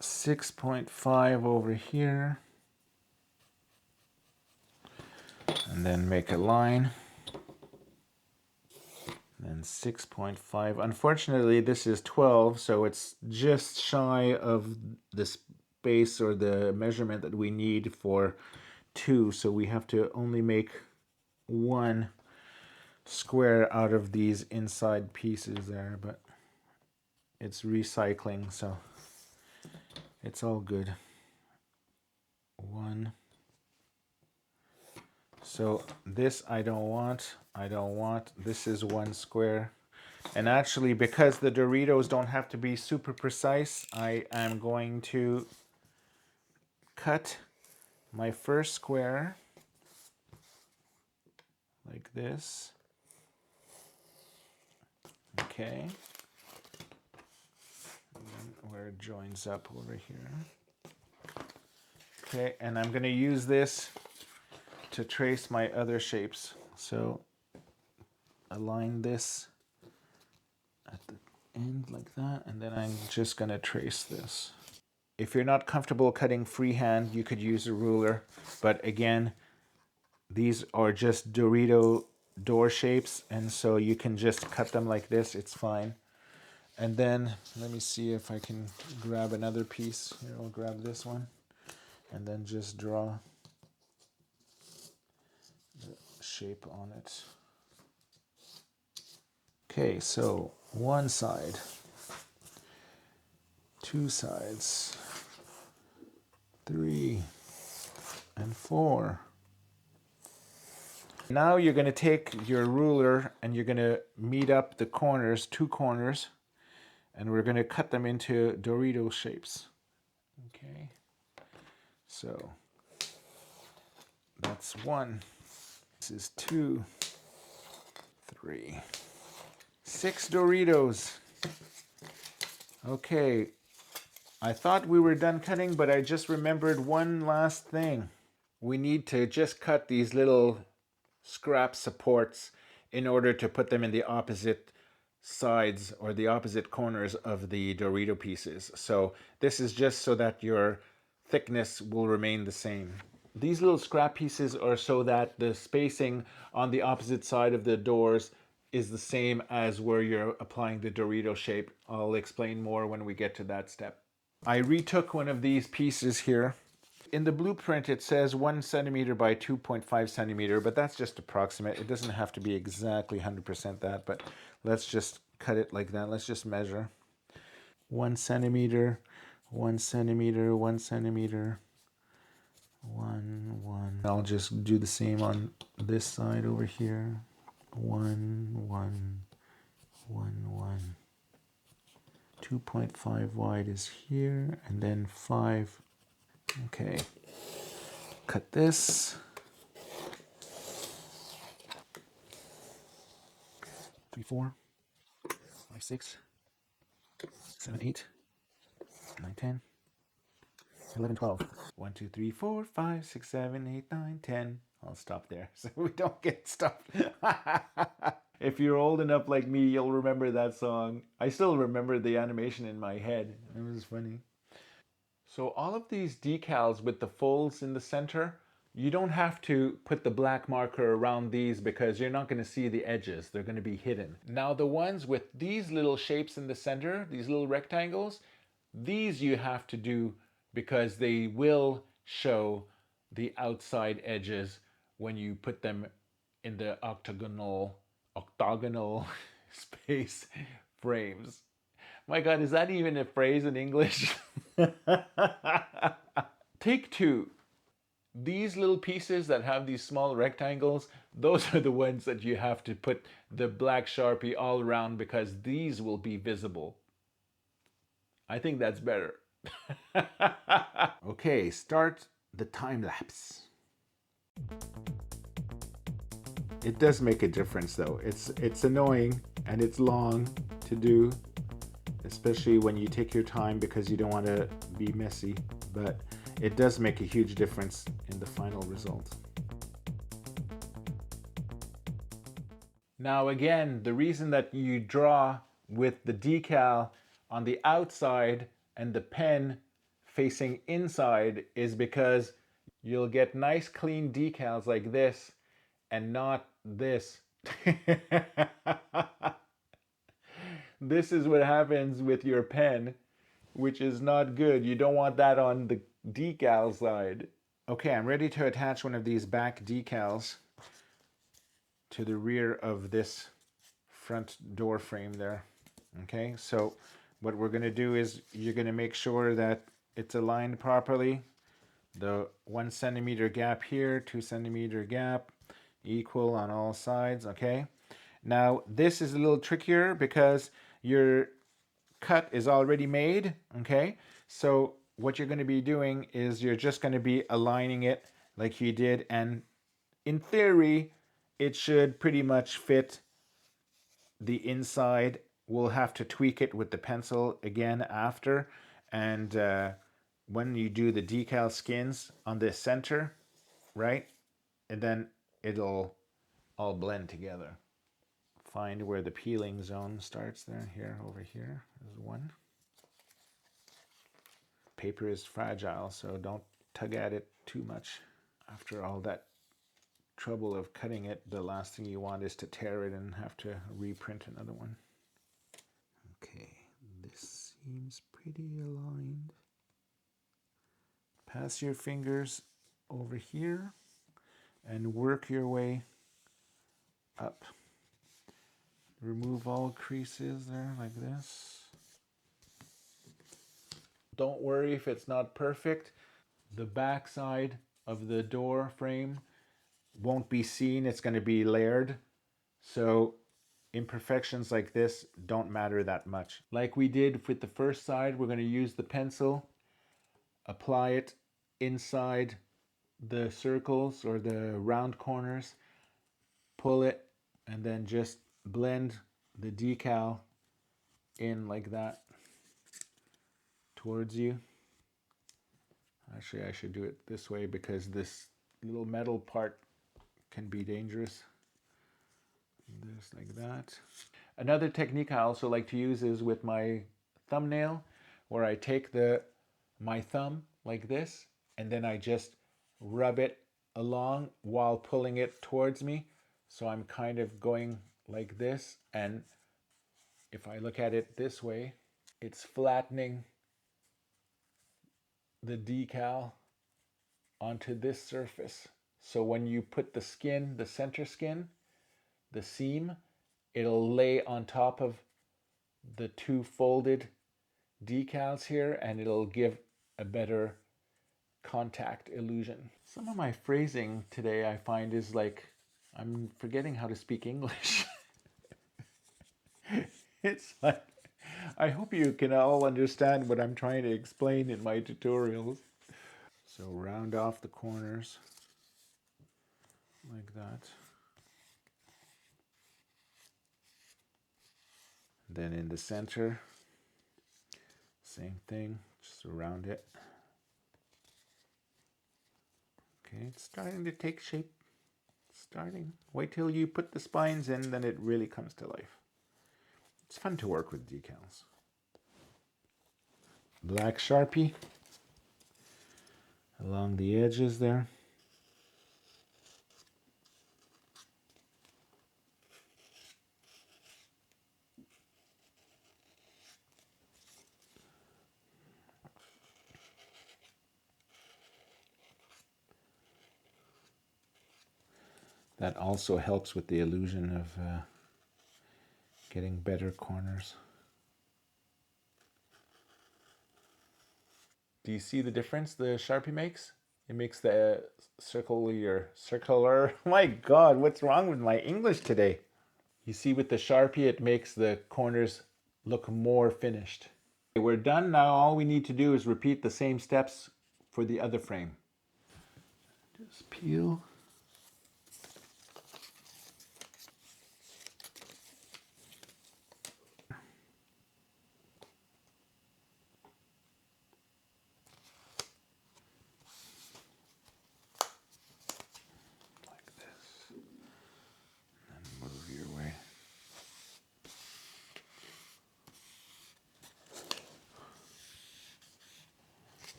6.5 over here, and then make a line. Then 6.5. Unfortunately, this is 12, so it's just shy of the space or the measurement that we need for 2. So we have to only make 1 square out of these inside pieces there, but it's recycling, so it's all good. 1. So this I don't want. This is 1 square. And actually, because the Doritos don't have to be super precise, I am going to cut my first square like this. Okay. And then where it joins up over here. Okay, and I'm going to use this to trace my other shapes. So align this at the end like that, and then I'm just going to trace this. If you're not comfortable cutting freehand, you could use a ruler, but again, these are just Dorito door shapes, and so you can just cut them like this, it's fine. And then let me see if I can grab another piece. Here, I'll grab this one and then just draw the shape on it. Okay, so one side, two sides, 3 and 4. Now you're going to take your ruler and you're going to meet up the corners, 2 corners, and we're going to cut them into Dorito shapes. Okay, so that's 1. This is 2, 3, 6 Doritos. Okay, I thought we were done cutting, but I just remembered one last thing. We need to just cut these little scrap supports in order to put them in the opposite sides or the opposite corners of the Dorito pieces. So this is just so that your thickness will remain the same. These little scrap pieces are so that the spacing on the opposite side of the doors is the same as where you're applying the Dorito shape. I'll explain more when we get to that step. I retook one of these pieces here. In the blueprint, it says 1 centimeter by 2.5 centimeter, but that's just approximate. It doesn't have to be exactly 100% that, but let's just cut it like that. Let's just measure. 1 centimeter, 1 centimeter, 1 centimeter, 1, 1. I'll just do the same on this side over here. 1, 1, 1, 1. 2.5 wide is here, and then 5. Okay, cut this. 3, 4, 5, 6, 7, 8, 9, 10, 11, 12. 1, 2, 3, 4, 5, 6, 7, 8, 9, 10. I'll stop there so we don't get stuffed. If you're old enough like me, you'll remember that song. I still remember the animation in my head. It was funny. So all of these decals with the folds in the center, you don't have to put the black marker around these because you're not going to see the edges. They're going to be hidden. Now the ones with these little shapes in the center, these little rectangles, these you have to do because they will show the outside edges when you put them in the octagonal space frames. My God, is that even a phrase in English? Take 2. These little pieces that have these small rectangles, those are the ones that you have to put the black Sharpie all around because these will be visible. I think that's better. Okay, start the time lapse. It does make a difference though. It's annoying and it's long to do, especially when you take your time because you don't want to be messy, but it does make a huge difference in the final result. Now again, the reason that you draw with the decal on the outside and the pen facing inside is because you'll get nice clean decals like this and not this. This is what happens with your pen, which is not good. You don't want that on the decal side. Okay, I'm ready to attach one of these back decals to the rear of this front door frame there. Okay, so what we're going to do is you're going to make sure that it's aligned properly. The 1 centimeter gap here, 2 centimeter gap, equal on all sides, okay? Now, this is a little trickier because your cut is already made, okay? So what you're going to be doing is you're just going to be aligning it like you did, and in theory, it should pretty much fit the inside. We'll have to tweak it with the pencil again after, and when you do the decal skins on the center, right? And then it'll all blend together. Find where the peeling zone starts there. Here, over here is one. Paper is fragile, so don't tug at it too much. After all that trouble of cutting it, the last thing you want is to tear it and have to reprint another one. Okay, this seems pretty aligned. Pass your fingers over here and work your way up. Remove all creases there like this. Don't worry if it's not perfect. The back side of the door frame won't be seen. It's going to be layered. So imperfections like this don't matter that much. Like we did with the first side, we're going to use the pencil, apply it inside the circles or the round corners, pull it, and then just blend the decal in like that towards you. Actually, I should do it this way because this little metal part can be dangerous. Just like that. Another technique I also like to use is with my thumbnail, where I take my thumb like this, and then I just rub it along while pulling it towards me. So I'm kind of going like this, and if I look at it this way, it's flattening the decal onto this surface. So when you put the skin, the center skin, the seam, it'll lay on top of the two folded decals here, and it'll give a better contact illusion. Some of my phrasing today I find is like I'm forgetting how to speak English. It's like, I hope you can all understand what I'm trying to explain in my tutorials. So round off the corners like that. Then in the center, same thing, just around it. Okay, it's starting to take shape. Starting. Wait till you put the spines in, then it really comes to life. It's fun to work with decals. Black Sharpie along the edges there. That also helps with the illusion of getting better corners. Do you see the difference the Sharpie makes? It makes the circular. My God, what's wrong with my English today? You see with the Sharpie, it makes the corners look more finished. Okay, we're done now. All we need to do is repeat the same steps for the other frame. Just peel.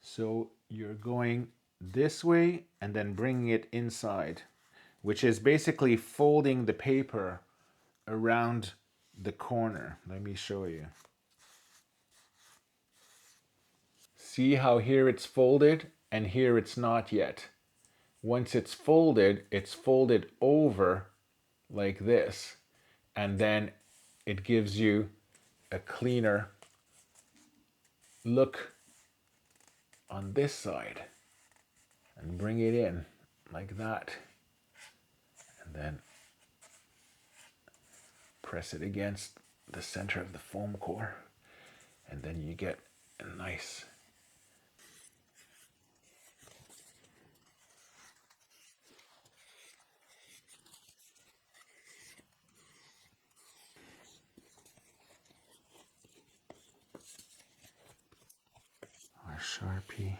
So you're going this way and then bringing it inside, which is basically folding the paper around the corner. Let me show you. See how here it's folded and here it's not yet. Once it's folded over like this, and then it gives you a cleaner look on this side. And bring it in like that, and then press it against the center of the foam core, and then you get a nice Sharpie.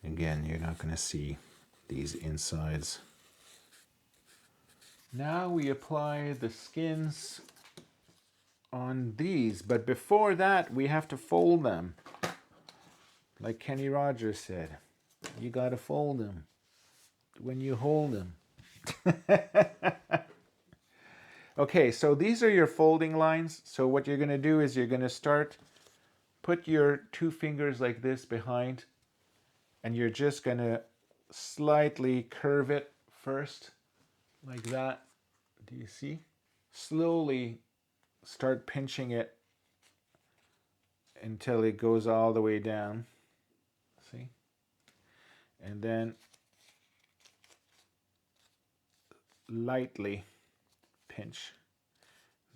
Again, you're not going to see these insides. Now we apply the skins on these, but before that we have to fold them. Like Kenny Rogers said, you got to fold them when you hold them. Okay, so these are your folding lines. So what you're going to do is you're going to put your two fingers like this behind, and you're just going to slightly curve it first, like that. Do you see? Slowly start pinching it until it goes all the way down. See? And then lightly pinch,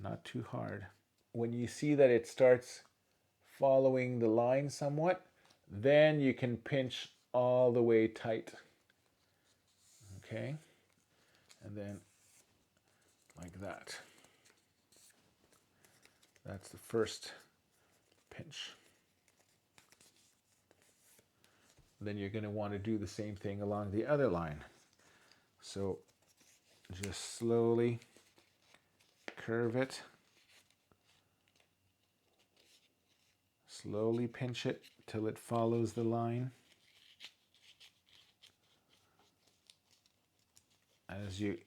not too hard. When you see that it starts following the line somewhat, then you can pinch all the way tight. Okay? And then like that. That's the first pinch. Then you're going to want to do the same thing along the other line. So just slowly curve it. Slowly pinch it till it follows the line. As you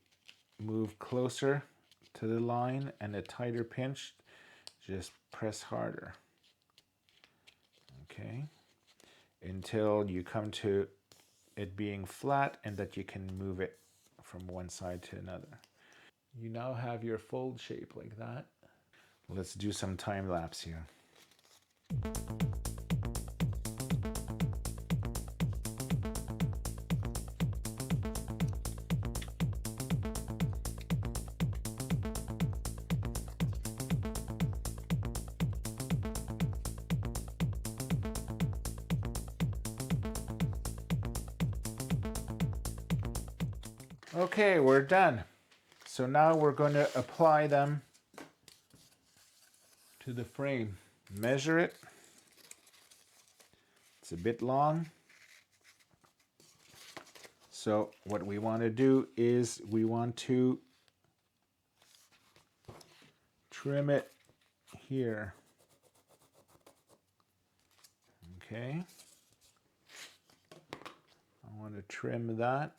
move closer to the line and a tighter pinch, just press harder. Okay, until you come to it being flat and that you can move it from one side to another. You now have your fold shape like that. Let's do some time lapse here. Okay, we're done. So now we're going to apply them to the frame. Measure it. It's a bit long. So what we want to do is we want to trim it here. Okay. I want to trim that.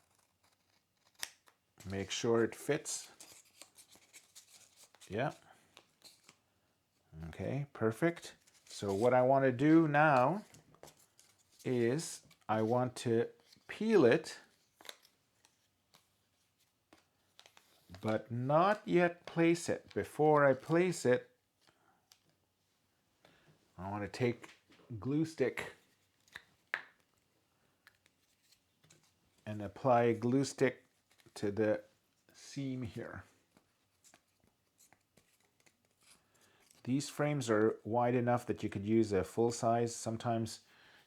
Make sure it fits. Yeah. Okay, perfect. So what I want to do now is I want to peel it, but not yet place it. Before I place it, I want to take glue stick and apply a glue stick to the seam here. These frames are wide enough that you could use a full size. Sometimes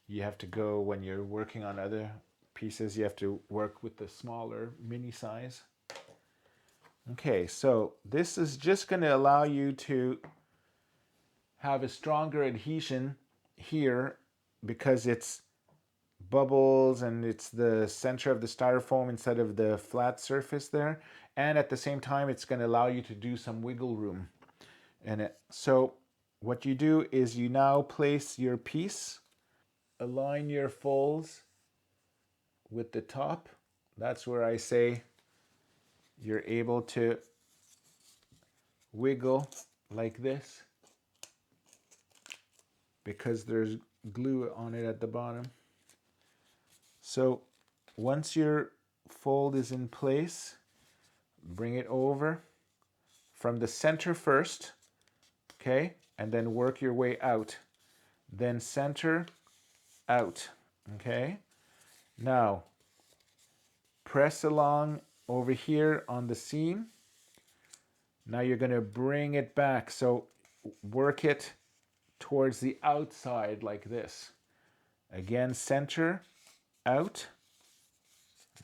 you have to go, when you're working on other pieces, you have to work with the smaller mini size. Okay, so this is just going to allow you to have a stronger adhesion here because it's bubbles and it's the center of the styrofoam instead of the flat surface there. And at the same time, it's going to allow you to do some wiggle room in it. So what you do is you now place your piece, align your folds with the top. That's where I say you're able to wiggle like this because there's glue on it at the bottom. So once your fold is in place, bring it over from the center first, okay? And then work your way out. Then center, out, okay? Now, press along over here on the seam. Now you're going to bring it back. So work it towards the outside like this. Again, center, out.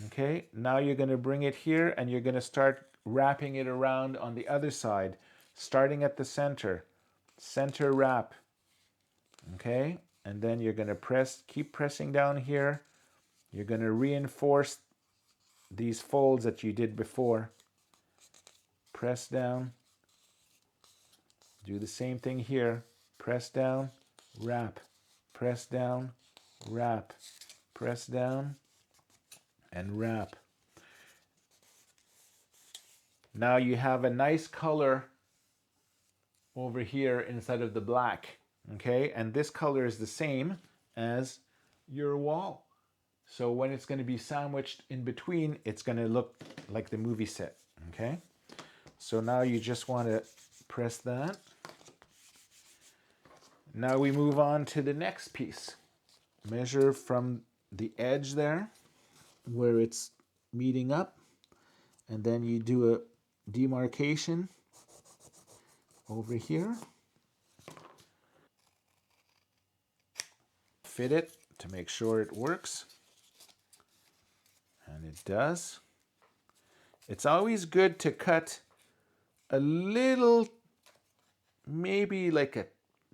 Okay, now you're going to bring it here and you're going to start wrapping it around on the other side, starting at the center. Center wrap. Okay, and then you're going to keep pressing down here. You're going to reinforce these folds that you did before. Press down. Do the same thing here. Press down, wrap. Press down, wrap. Press down, and wrap. Now you have a nice color over here instead of the black, okay? And this color is the same as your wall. So when it's going to be sandwiched in between, it's going to look like the movie set, okay? So now you just want to press that. Now we move on to the next piece. Measure from the edge there where it's meeting up, and then you do a demarcation over here. Fit it to make sure it works, and it does. It's always good to cut a little, maybe like a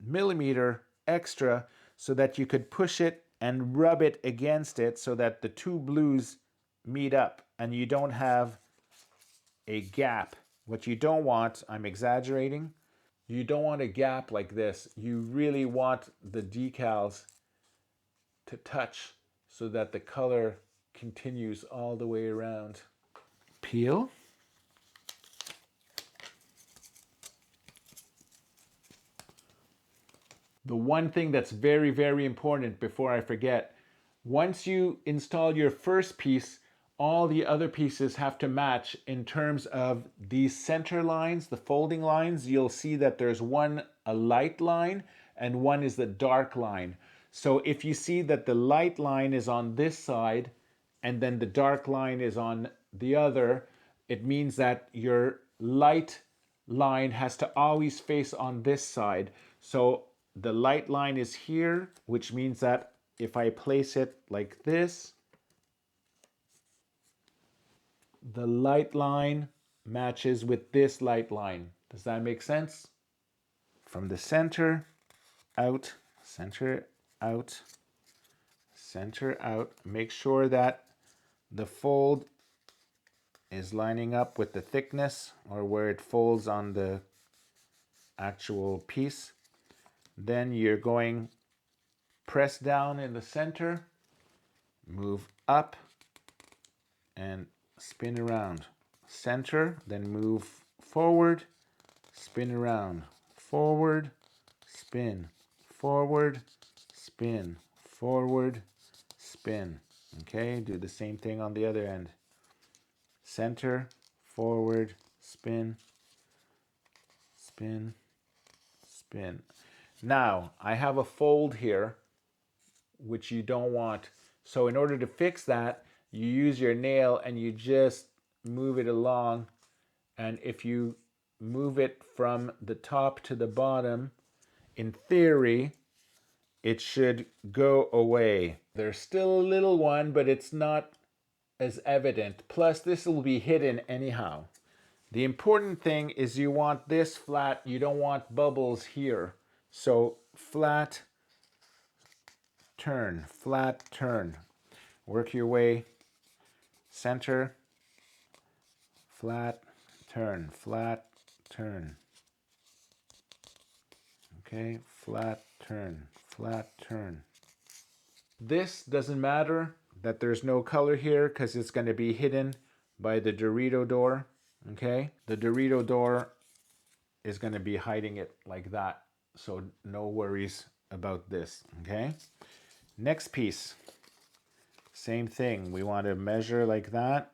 millimeter extra, so that you could push it and rub it against it so that the two blues meet up and you don't have a gap. What you don't want, I'm exaggerating, you don't want a gap like this. You really want the decals to touch so that the color continues all the way around. Peel. The one thing that's very, very important before I forget, once you install your first piece, all the other pieces have to match in terms of these center lines, the folding lines. You'll see that there's one a light line and one is the dark line. So if you see that the light line is on this side and then the dark line is on the other, it means that your light line has to always face on this side. So the light line is here, which means that if I place it like this, the light line matches with this light line. Does that make sense? From the center, out, center, out, center, out. Make sure that the fold is lining up with the thickness or where it folds on the actual piece. Then you're going press down in the center, move up and spin around. Center, then move forward, spin around. Forward, spin, forward, spin, forward, spin. Okay, do the same thing on the other end. Center, forward, spin, spin, spin. Now, I have a fold here, which you don't want. So in order to fix that, you use your nail and you just move it along. And if you move it from the top to the bottom, in theory, it should go away. There's still a little one, but it's not as evident. Plus, this will be hidden anyhow. The important thing is you want this flat. You don't want bubbles here. So flat, turn, flat, turn. Work your way, center, flat, turn, flat, turn. Okay, flat, turn, flat, turn. This doesn't matter that there's no color here because it's going to be hidden by the Dorito door. Okay, the Dorito door is going to be hiding it like that. So no worries about this. Okay, next piece. Same thing. We want to measure like that.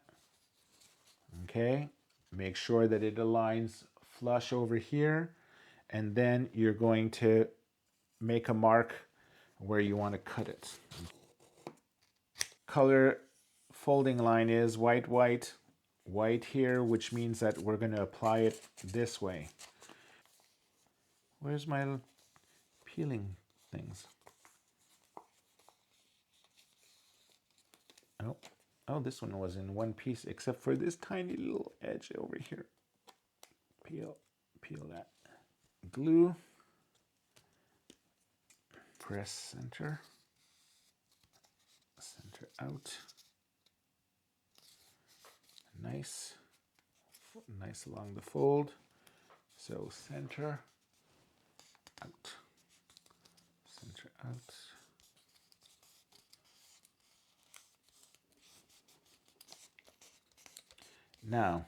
Okay. Make sure that it aligns flush over here. And then you're going to make a mark where you want to cut it. Color folding line is white, white, white here, which means that we're going to apply it this way. Where's my peeling things? Oh, oh, this one was in one piece, except for this tiny little edge over here. Peel that. Glue. Press center. Center out. Nice. Nice along the fold. So center out. Center out. Now,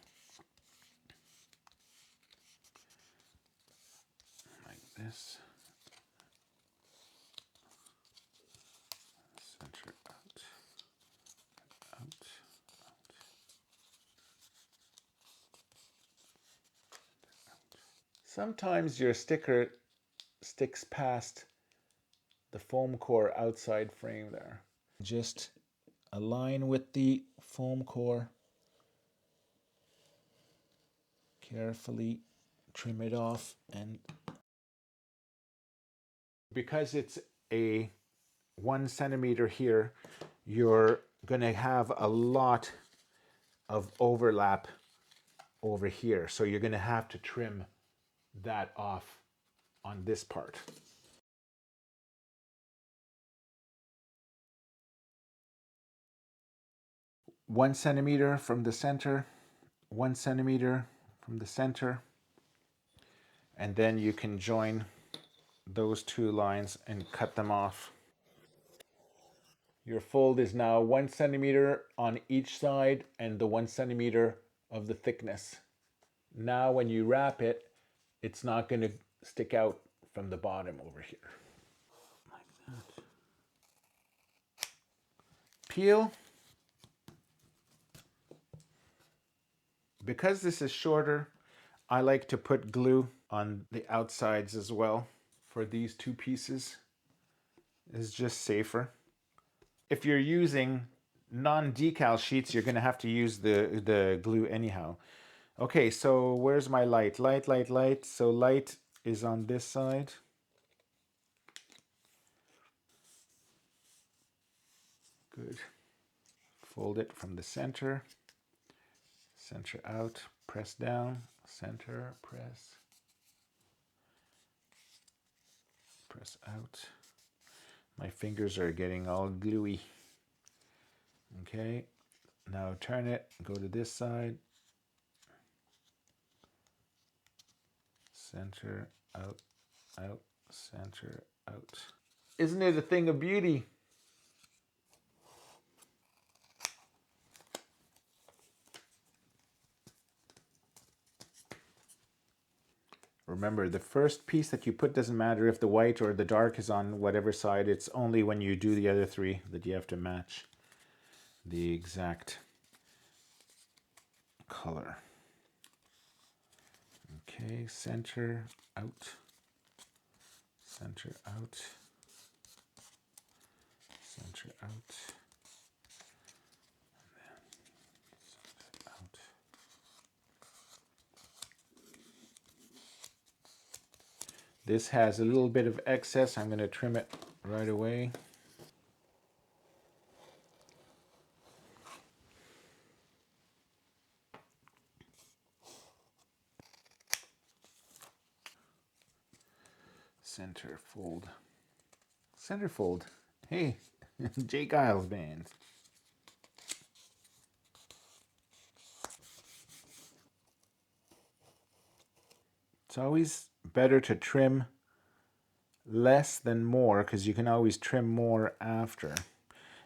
like this. Center out. Out. Out. Sometimes your sticker sticks past the foam core outside frame there. Just align with the foam core. Carefully trim it off, and because it's a 1 centimeter here, you're going to have a lot of overlap over here. So you're going to have to trim that off on this part. One centimeter from the center, 1 centimeter from the center, and then you can join those two lines and cut them off. Your fold is now 1 centimeter on each side and the 1 centimeter of the thickness. Now when you wrap it, it's not going to stick out from the bottom over here. Like that. Peel. Because this is shorter, I like to put glue on the outsides as well for these two pieces. It's just safer. If you're using non-decal sheets, you're going to have to use the glue anyhow. Okay, so where's my light? Light, light, light. So light is on this side. Good. Fold it from the center. Center out, press down, center, press. Press out. My fingers are getting all gluey. Okay, now turn it, go to this side. Center, out, out, center, out. Isn't it a thing of beauty? Remember, the first piece that you put doesn't matter if the white or the dark is on whatever side. It's only when you do the other three that you have to match the exact color. Okay, center, out, center, out, center, out, and then center, out. This has a little bit of excess. I'm going to trim it right away. Center fold. Center fold. Hey, J. Giles band. It's always better to trim less than more because you can always trim more after.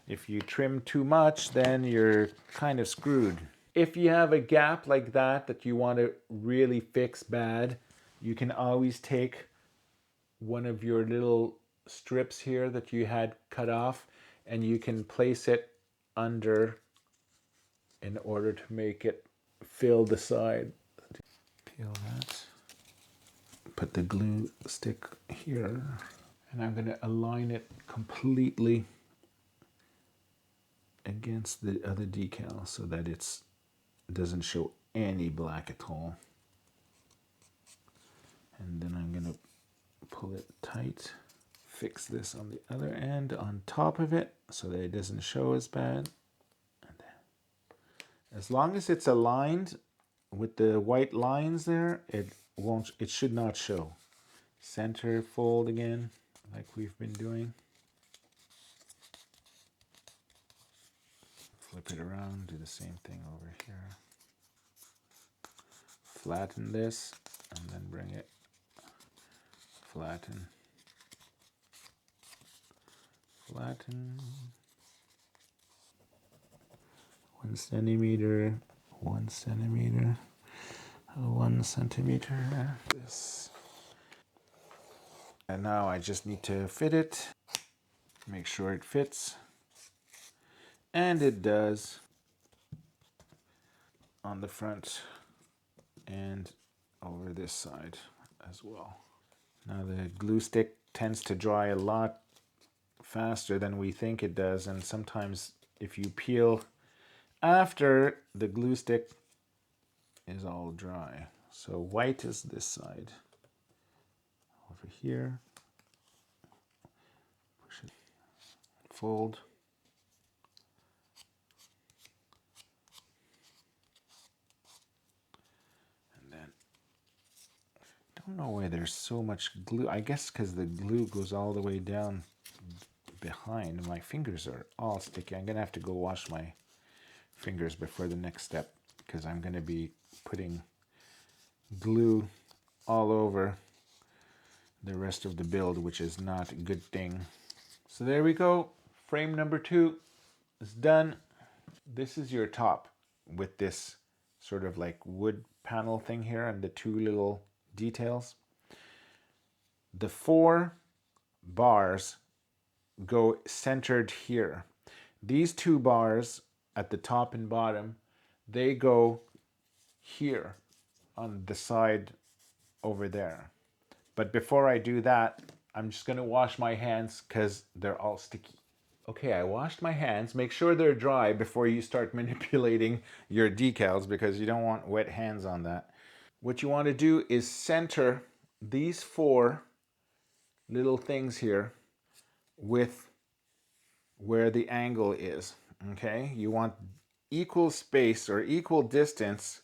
If you trim too much, then you're kind of screwed. If you have a gap like that that you want to really fix bad, you can always take one of your little strips here that you had cut off and you can place it under in order to make it fill the side. Peel that. Put the glue stick here. And I'm going to align it completely against the other decal so that it doesn't show any black at all. And then I'm going to pull it tight. Fix this on the other end on top of it so that it doesn't show as bad. And then, as long as it's aligned with the white lines there, it should not show. Center fold again, like we've been doing. Flip it around, do the same thing over here. Flatten this, and then bring it. Flatten. Flatten. 1 centimeter, 1 centimeter, 1 centimeter. This. And now I just need to fit it. Make sure it fits. And it does on the front and over this side as well. Now the glue stick tends to dry a lot faster than we think it does, and sometimes if you peel after the glue stick is all dry. So white is this side. Over here. Push it. Fold. I don't know why there's so much glue. I guess because the glue goes all the way down behind. My fingers are all sticky. I'm going to have to go wash my fingers before the next step because I'm going to be putting glue all over the rest of the build, which is not a good thing. So there we go. Frame number 2 is done. This is your top with this sort of like wood panel thing here and the 2 little details. The 4 bars go centered here. These 2 bars at the top and bottom, they go here on the side over there. But before I do that, I'm just going to wash my hands because they're all sticky. Okay, I washed my hands. Make sure they're dry before you start manipulating your decals because you don't want wet hands on that. What you want to do is center these 4 little things here with where the angle is, okay? You want equal space or equal distance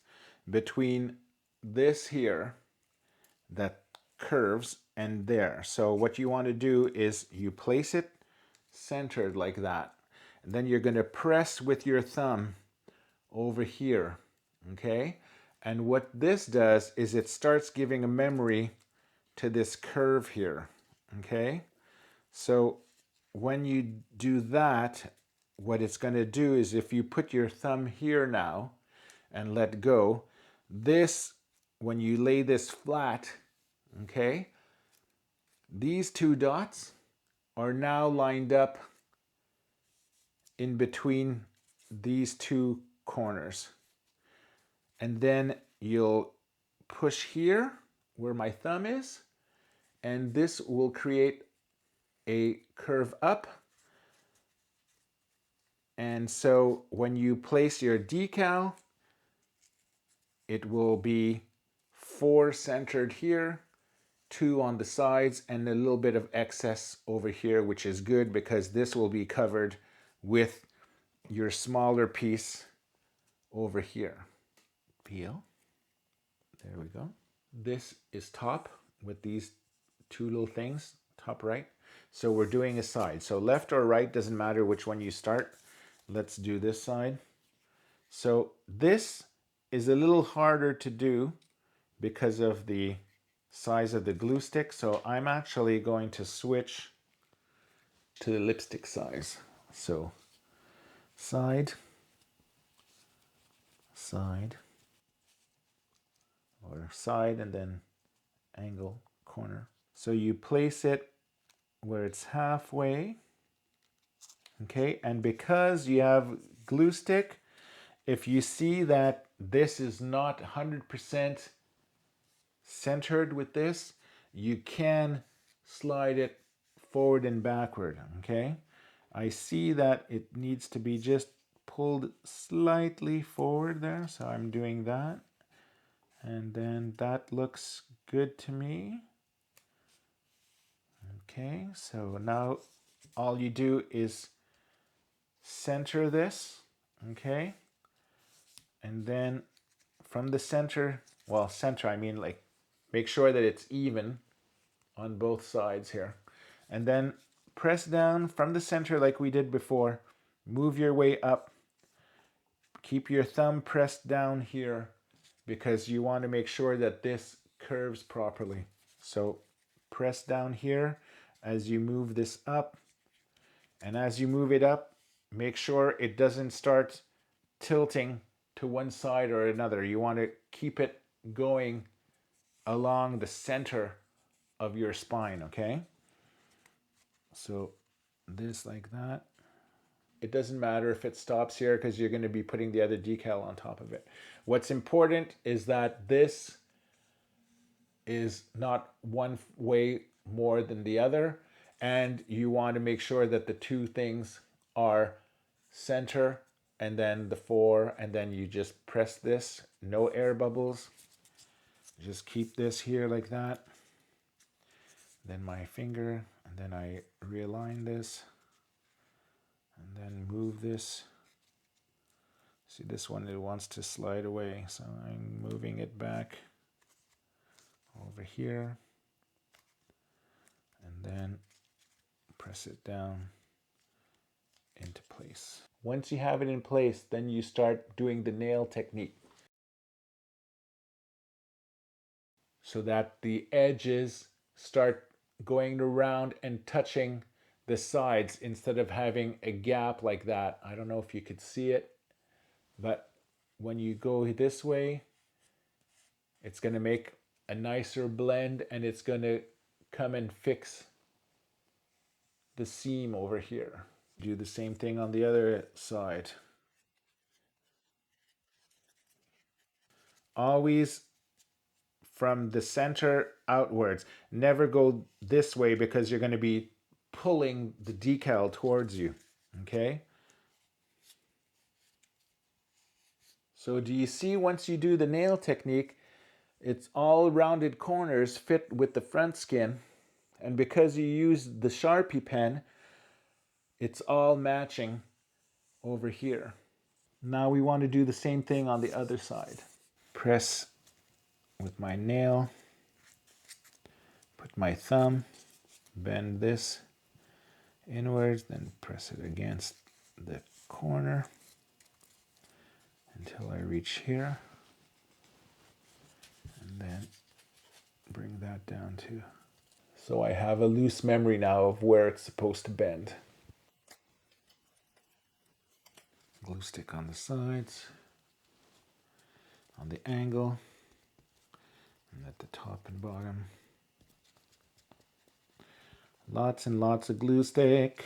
between this here that curves and there. So what you want to do is you place it centered like that. And then you're going to press with your thumb over here, okay? And what this does is it starts giving a memory to this curve here, okay? So when you do that, what it's going to do is if you put your thumb here now and let go, this, when you lay this flat, okay, these 2 dots are now lined up in between these 2 corners. And then you'll push here where my thumb is, and this will create a curve up. And so when you place your decal, it will be 4 centered here, 2 on the sides, and a little bit of excess over here, which is good because this will be covered with your smaller piece over here. Peel. There we go. This is top with these 2 little things, top right. So we're doing a side. So left or right, doesn't matter which one you start. Let's do this side. So this is a little harder to do because of the size of the glue stick. So I'm actually going to switch to the lipstick size. So side, side, or side, and then angle, corner. So you place it where it's halfway, Okay, and because you have glue stick, if you see that this is not 100% centered with this, you can slide it forward and backward, okay? I see that it needs to be just pulled slightly forward there, so I'm doing that. And then that looks good to me. Okay, so now all you do is center this, okay? And then from the center, well, center, I mean like make sure that it's even on both sides here. And then press down from the center like we did before. Move your way up. Keep your thumb pressed down here because you want to make sure that this curves properly. So press down here as you move this up. And as you move it up, make sure it doesn't start tilting to one side or another. You want to keep it going along the center of your spine, okay? So this like that. It doesn't matter if it stops here because you're going to be putting the other decal on top of it. What's important is that this is not one way more than the other, and you want to make sure that the two things are center and then the four, and then you just press this, no air bubbles. Just keep this here like that. Then my finger, and then I realign this, and then move this. See this one, it wants to slide away, so I'm moving it back over here, and then press it down into place. Once you have it in place, then you start doing the nail technique so that the edges start going around and touching the sides instead of having a gap like that. I don't know if you could see it, but when you go this way, it's going to make a nicer blend, and it's going to come and fix the seam over here. Do the same thing on the other side. Always from the center outwards. Never go this way because you're going to be pulling the decal towards you. Okay? So do you see, once you do the nail technique, it's all rounded corners fit with the front skin. And because you use the Sharpie pen, it's all matching over here. Now we want to do the same thing on the other side. Press with my nail, put my thumb, bend this inwards, then press it against the corner until I reach here, and then bring that down too. So I have a loose memory now of where it's supposed to bend. Glue stick on the sides, on the angle, and at the top and bottom. Lots and lots of glue stick.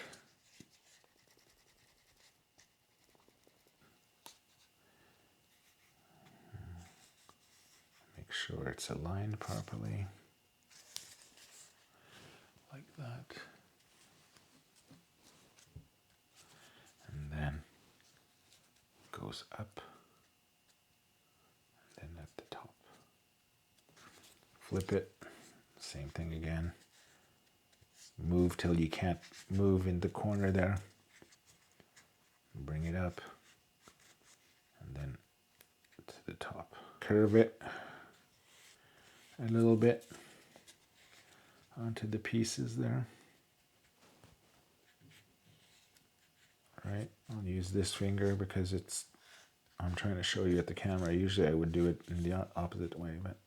Make sure it's aligned properly, like that. And then goes up, and then at the top. Flip it, same thing again. Move till you can't move in the corner there. Bring it up, and then to the top. Curve it a little bit onto the pieces there. Right, I'll use this finger because I'm trying to show you at the camera. Usually I would do it in the opposite way, but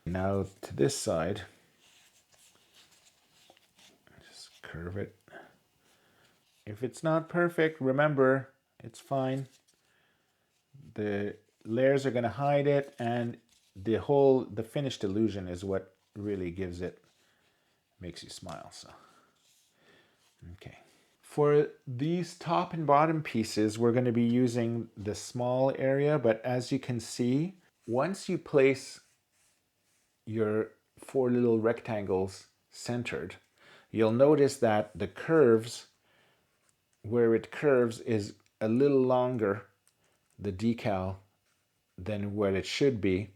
now to this side, just curve it. If it's not perfect, remember, it's fine. The layers are going to hide it, and the finished illusion is what really makes you smile. So, okay. For these top and bottom pieces, we're going to be using the small area, but as you can see, once you place your 4 little rectangles centered, you'll notice that the curves, where it curves, is a little longer, the decal, than what it should be.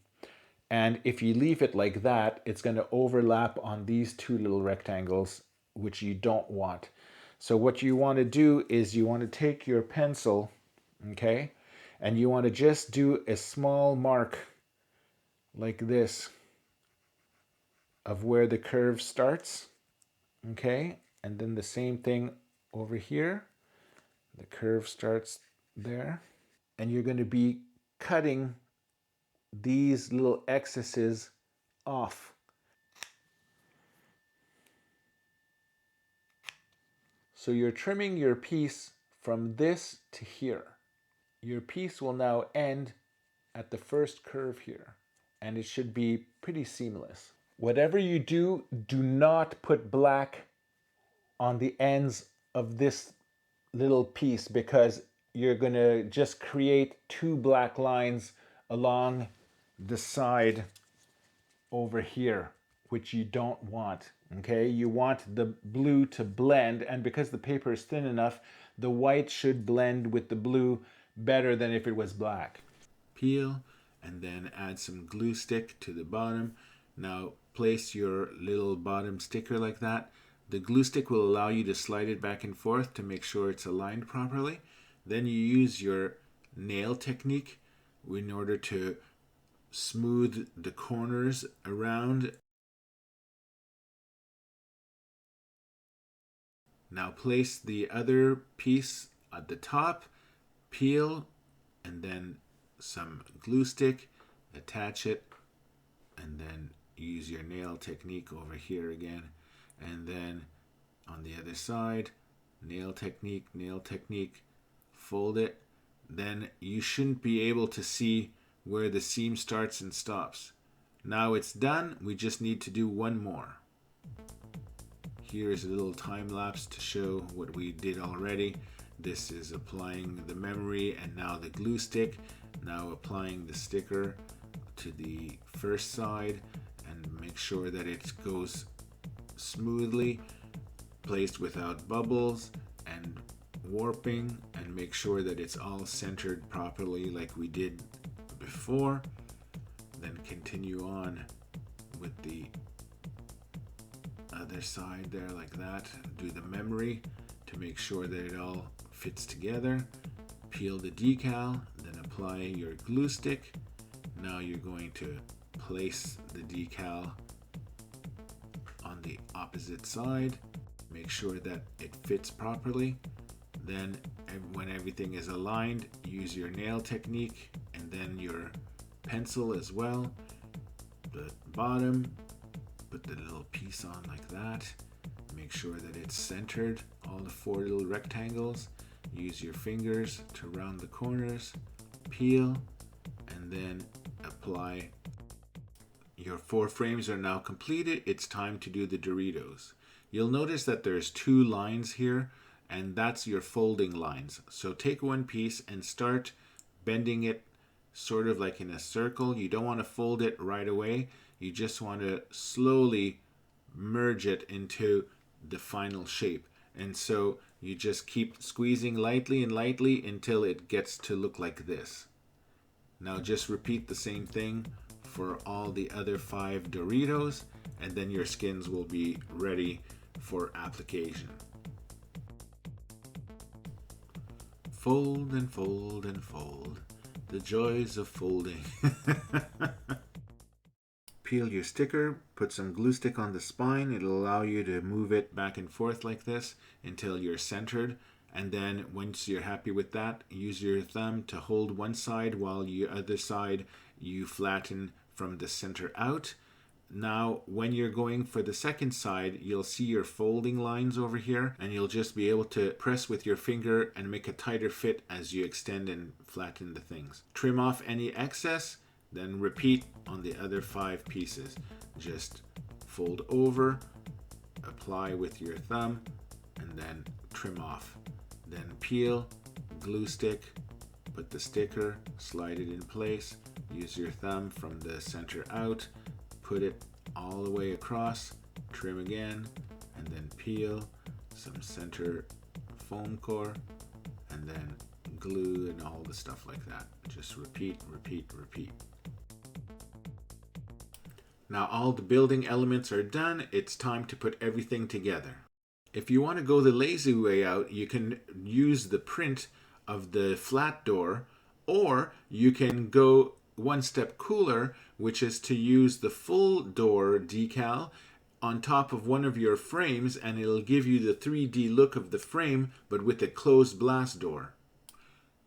And if you leave it like that, it's going to overlap on these 2 little rectangles, which you don't want. So what you want to do is you want to take your pencil, okay, and you want to just do a small mark like this of where the curve starts, okay, and then the same thing over here. The curve starts there, and you're going to be cutting these little excesses off. So you're trimming your piece from this to here. Your piece will now end at the first curve here, and it should be pretty seamless. Whatever you do, do not put black on the ends of this little piece, because you're going to just create 2 black lines along the side over here, which you don't want. Okay, you want the blue to blend, and because the paper is thin enough, the white should blend with the blue better than if it was black. Peel and then add some glue stick to the bottom. Now place your little bottom sticker like that. The glue stick will allow you to slide it back and forth to make sure it's aligned properly. Then you use your nail technique in order to smooth the corners around. Now place the other piece at the top, peel, and then some glue stick, attach it, and then use your nail technique over here again. And then on the other side, nail technique, fold it. Then you shouldn't be able to see where the seam starts and stops. Now it's done. We just need to do one more. Here's a little time lapse to show what we did already. This is applying the memory and now the glue stick. Now applying the sticker to the first side and make sure that it goes smoothly, placed without bubbles and warping, and make sure that it's all centered properly like we did before. Then continue on with the other side there like that. Do the memory to make sure that it all fits together. Peel the decal, then apply your glue stick. Now you're going to place the decal on the opposite side. Make sure that it fits properly. Then when everything is aligned, use your nail technique and then your pencil as well. The bottom, put the little piece on like that. Make sure that it's centered, all the 4 little rectangles. Use your fingers to round the corners. Peel and then apply. Your 4 frames are now completed. It's time to do the Doritos. You'll notice that there's 2 lines here, and that's your folding lines. So take one piece and start bending it sort of like in a circle. You don't want to fold it right away. You just want to slowly merge it into the final shape. And so you just keep squeezing lightly and lightly until it gets to look like this. Now just repeat the same thing for all the other 5 Doritos, and then your skins will be ready for application. Fold and fold and fold. The joys of folding. Peel your sticker, put some glue stick on the spine. It'll allow you to move it back and forth like this until you're centered. And then once you're happy with that, use your thumb to hold one side while the other side you flatten from the center out. Now, when you're going for the second side, you'll see your folding lines over here, and you'll just be able to press with your finger and make a tighter fit as you extend and flatten the things. Trim off any excess, then repeat on the other 5 pieces. Just fold over, apply with your thumb, and then trim off. Then peel, glue stick, put the sticker, slide it in place, use your thumb from the center out, put it all the way across, trim again, and then peel some center foam core, and then glue and all the stuff like that. Just repeat, repeat, repeat. Now all the building elements are done, it's time to put everything together. If you want to go the lazy way out, you can use the print of the flat door, or you can go one step cooler, which is to use the full door decal on top of one of your frames, and it'll give you the 3D look of the frame, but with a closed blast door.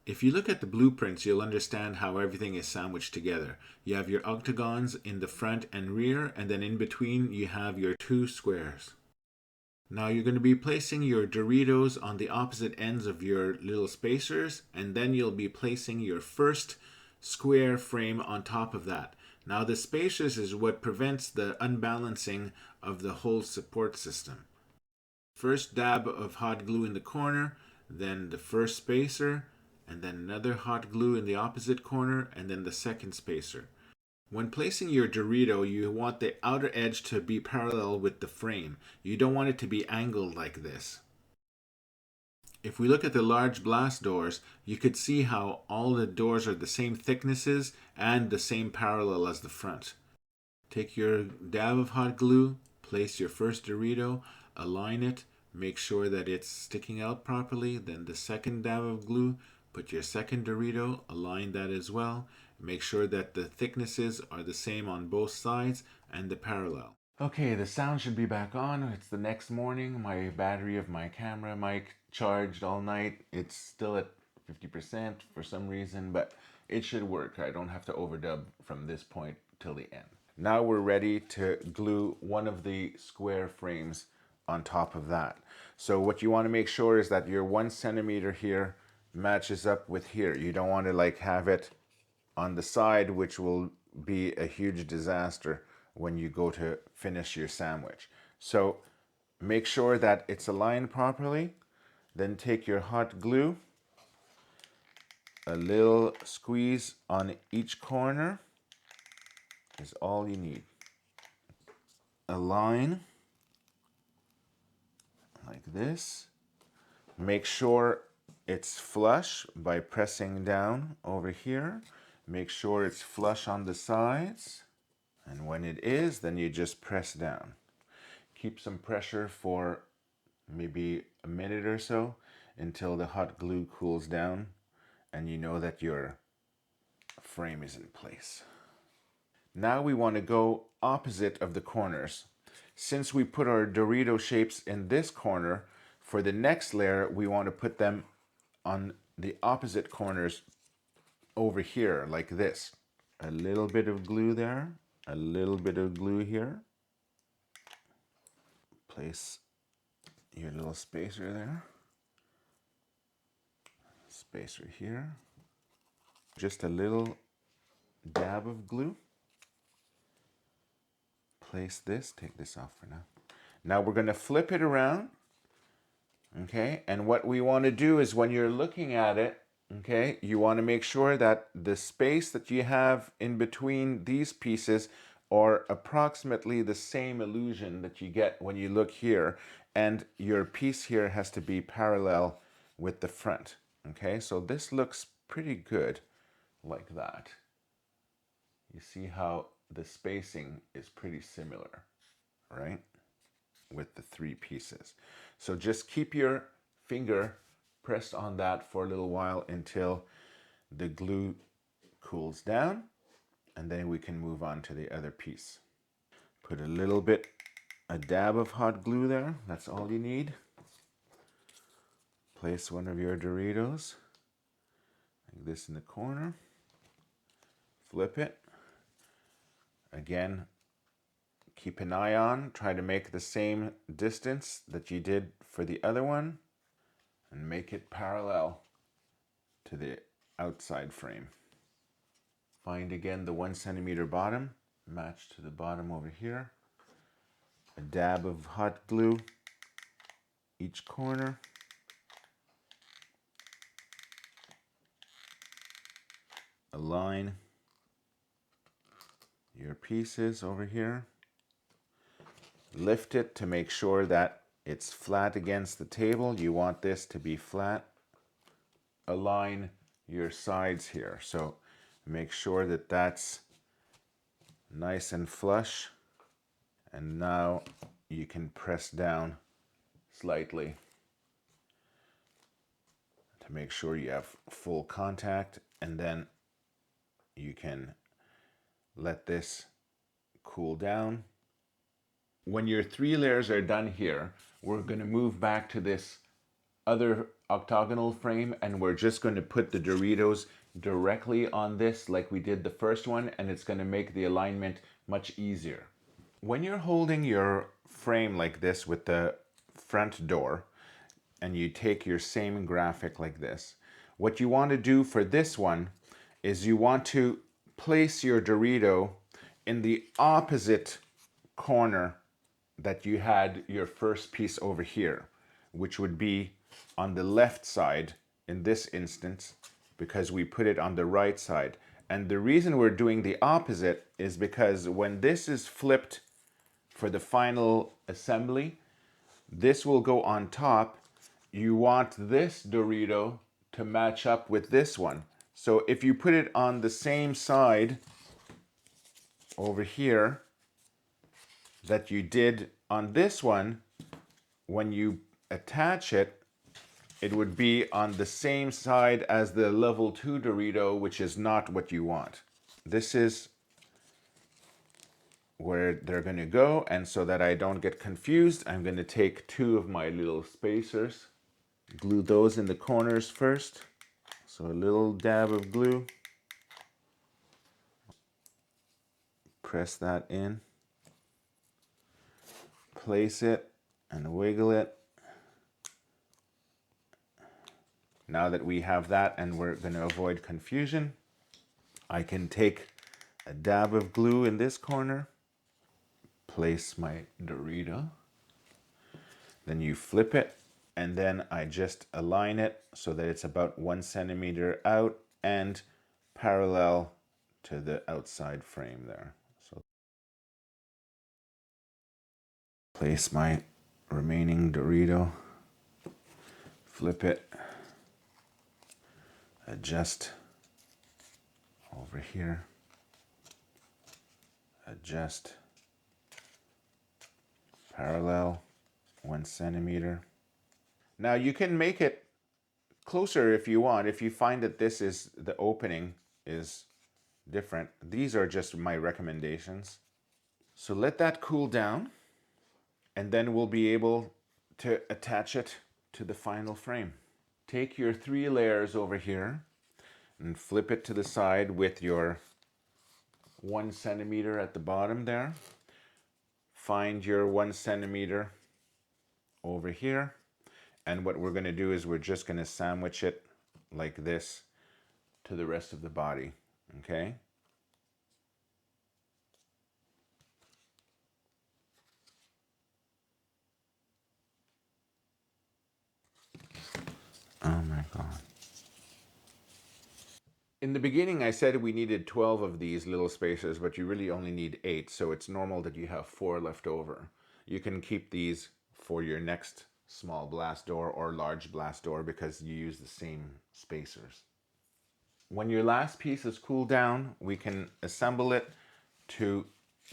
If you look at the blueprints, you'll understand how everything is sandwiched together. You have your octagons in the front and rear, and then in between you have your two squares. Now you're going to be placing your Doritos on the opposite ends of your little spacers, and then you'll be placing your first square frame on top of that. Now the spacers is what prevents the unbalancing of the whole support system. First dab of hot glue in the corner, then the first spacer, and then another hot glue in the opposite corner, and then the second spacer. When placing your Dorito, you want the outer edge to be parallel with the frame. You don't want it to be angled like this. If we look at the large blast doors, you could see how all the doors are the same thicknesses and the same parallel as the front. Take your dab of hot glue, place your first Dorito, align it, make sure that it's sticking out properly, then the second dab of glue, put your second Dorito, align that as well. Make sure that the thicknesses are the same on both sides and the parallel. Okay, the sound should be back on. It's the next morning. My battery of my camera mic charged all night. It's still at 50% for some reason, but it should work. I don't have to overdub from this point till the end. Now we're ready to glue one of the square frames on top of that. So what you want to make sure is that your 1 centimeter here matches up with here. You don't want to like have it on the side, which will be a huge disaster when you go to finish your sandwich. So make sure that it's aligned properly. Then take your hot glue, a little squeeze on each corner is all you need. Align like this. Make sure it's flush by pressing down over here. Make sure it's flush on the sides. And when it is, then you just press down. Keep some pressure for maybe a minute or so until the hot glue cools down and you know that your frame is in place. Now we want to go opposite of the corners. Since we put our Dorito shapes in this corner, for the next layer we want to put them on the opposite corners over here like this. A little bit of glue there, a little bit of glue here. Place your little spacer there. Spacer here. Just a little dab of glue. Place this, take this off for now. Now we're going to flip it around. Okay, and what we want to do is when you're looking at it, okay, you want to make sure that the space that you have in between these pieces are approximately the same illusion that you get when you look here, and your piece here has to be parallel with the front. Okay, so this looks pretty good like that. You see how the spacing is pretty similar, right? With the three pieces. So just keep your finger pressed on that for a little while until the glue cools down, and then we can move on to the other piece. Put a dab of hot glue there. That's all you need. Place one of your Doritos like this in the corner. Flip it. Again, keep an eye on, try to make the same distance that you did for the other one and make it parallel to the outside frame. Find again the 1 centimeter bottom, match to the bottom over here. A dab of hot glue each corner. Align your pieces over here. Lift it to make sure that it's flat against the table. You want this to be flat. Align your sides here. So make sure that that's nice and flush. And now you can press down slightly to make sure you have full contact, and then you can let this cool down. When your 3 layers are done here, we're going to move back to this other octagonal frame, and we're just going to put the Doritos directly on this like we did the first one, and it's going to make the alignment much easier. When you're holding your frame like this with the front door, and you take your same graphic like this, what you want to do for this one is you want to place your Dorito in the opposite corner that you had your first piece over here, which would be on the left side in this instance, because we put it on the right side. And the reason we're doing the opposite is because when this is flipped for the final assembly, this will go on top. You want this Dorito to match up with this one. So if you put it on the same side over here that you did on this one, when you attach it, it would be on the same side as the level 2 Dorito, which is not what you want. This is where they're going to go, and so that I don't get confused, I'm going to take 2 of my little spacers, glue those in the corners first. So a little dab of glue, press that in, place it and wiggle it. Now that we have that and we're going to avoid confusion, I can take a dab of glue in this corner, place my Dorito, then you flip it, and then I just align it so that it's about 1 centimeter out and parallel to the outside frame there. So place my remaining Dorito, flip it, adjust over here, adjust parallel 1 centimeter. Now you can make it closer if you want. If you find that this is the opening is different, these are just my recommendations. So let that cool down, and then we'll be able to attach it to the final frame. Take your 3 layers over here and flip it to the side with your 1 centimeter at the bottom there. Find your 1 centimeter over here, and what we're going to do is we're just going to sandwich it like this to the rest of the body. Okay? Oh my God. In the beginning, I said we needed 12 of these little spacers, but you really only need 8, so it's normal that you have 4 left over. You can keep these for your next small blast door or large blast door because you use the same spacers. When your last piece is cooled down, we can assemble it to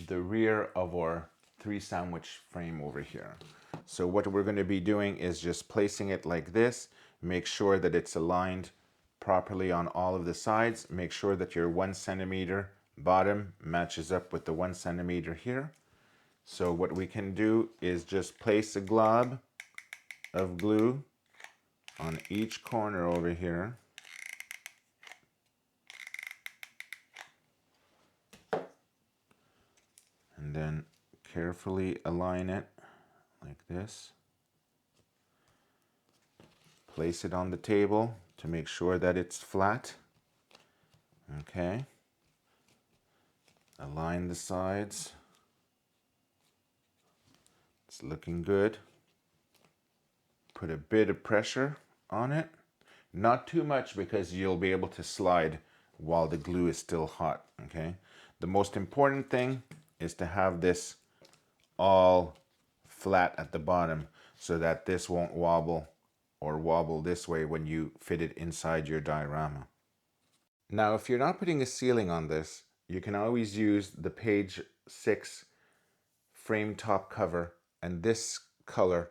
the rear of our 3 sandwich frame over here. So what we're going to be doing is just placing it like this. Make sure that it's aligned properly on all of the sides. Make sure that your 1 centimeter bottom matches up with the 1 centimeter here. So what we can do is just place a glob of glue on each corner over here. And then carefully align it like this. Place it on the table to make sure that it's flat. Okay. Align the sides. It's looking good. Put a bit of pressure on it. Not too much because you'll be able to slide while the glue is still hot, okay? The most important thing is to have this all flat at the bottom so that this won't wobble or wobble this way when you fit it inside your diorama. Now, if you're not putting a ceiling on this, you can always use the page 6 frame top cover, and this color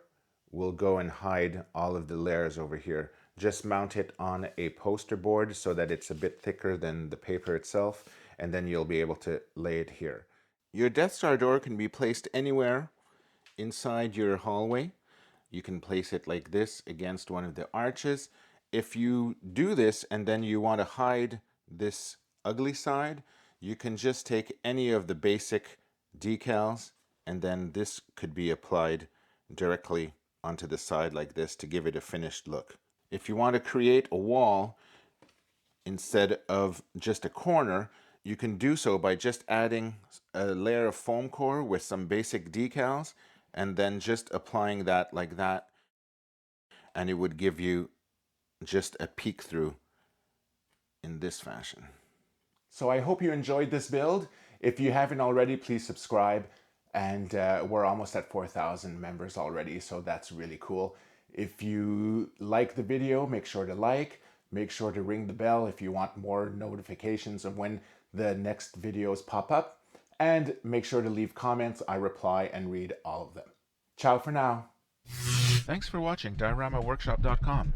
will go and hide all of the layers over here. Just mount it on a poster board so that it's a bit thicker than the paper itself, and then you'll be able to lay it here. Your Death Star door can be placed anywhere inside your hallway. You can place it like this against one of the arches. If you do this and then you want to hide this ugly side, you can just take any of the basic decals, and then this could be applied directly onto the side like this to give it a finished look. If you want to create a wall instead of just a corner, you can do so by just adding a layer of foam core with some basic decals and then just applying that like that, and it would give you just a peek through in this fashion. So I hope you enjoyed this build. If you haven't already, please subscribe. And we're almost at 4,000 members already, so that's really cool. If you like the video, make sure to like, make sure to ring the bell if you want more notifications of when the next videos pop up, and make sure to leave comments. I reply and read all of them. Ciao for now. Thanks for watching DioramaWorkshop.com.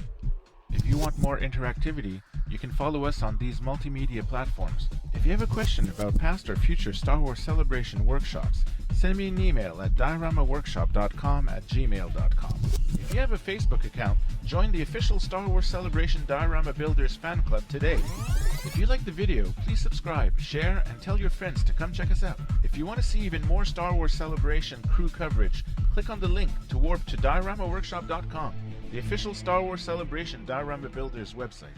If you want more interactivity, you can follow us on these multimedia platforms. If you have a question about past or future Star Wars Celebration workshops, send me an email at dioramaworkshop.com@gmail.com. If you have a Facebook account, join the official Star Wars Celebration Diorama Builders fan club today. If you like the video, please subscribe, share, and tell your friends to come check us out. If you want to see even more Star Wars Celebration crew coverage, click on the link to warp to dioramaworkshop.com, the official Star Wars Celebration Diorama Builders website.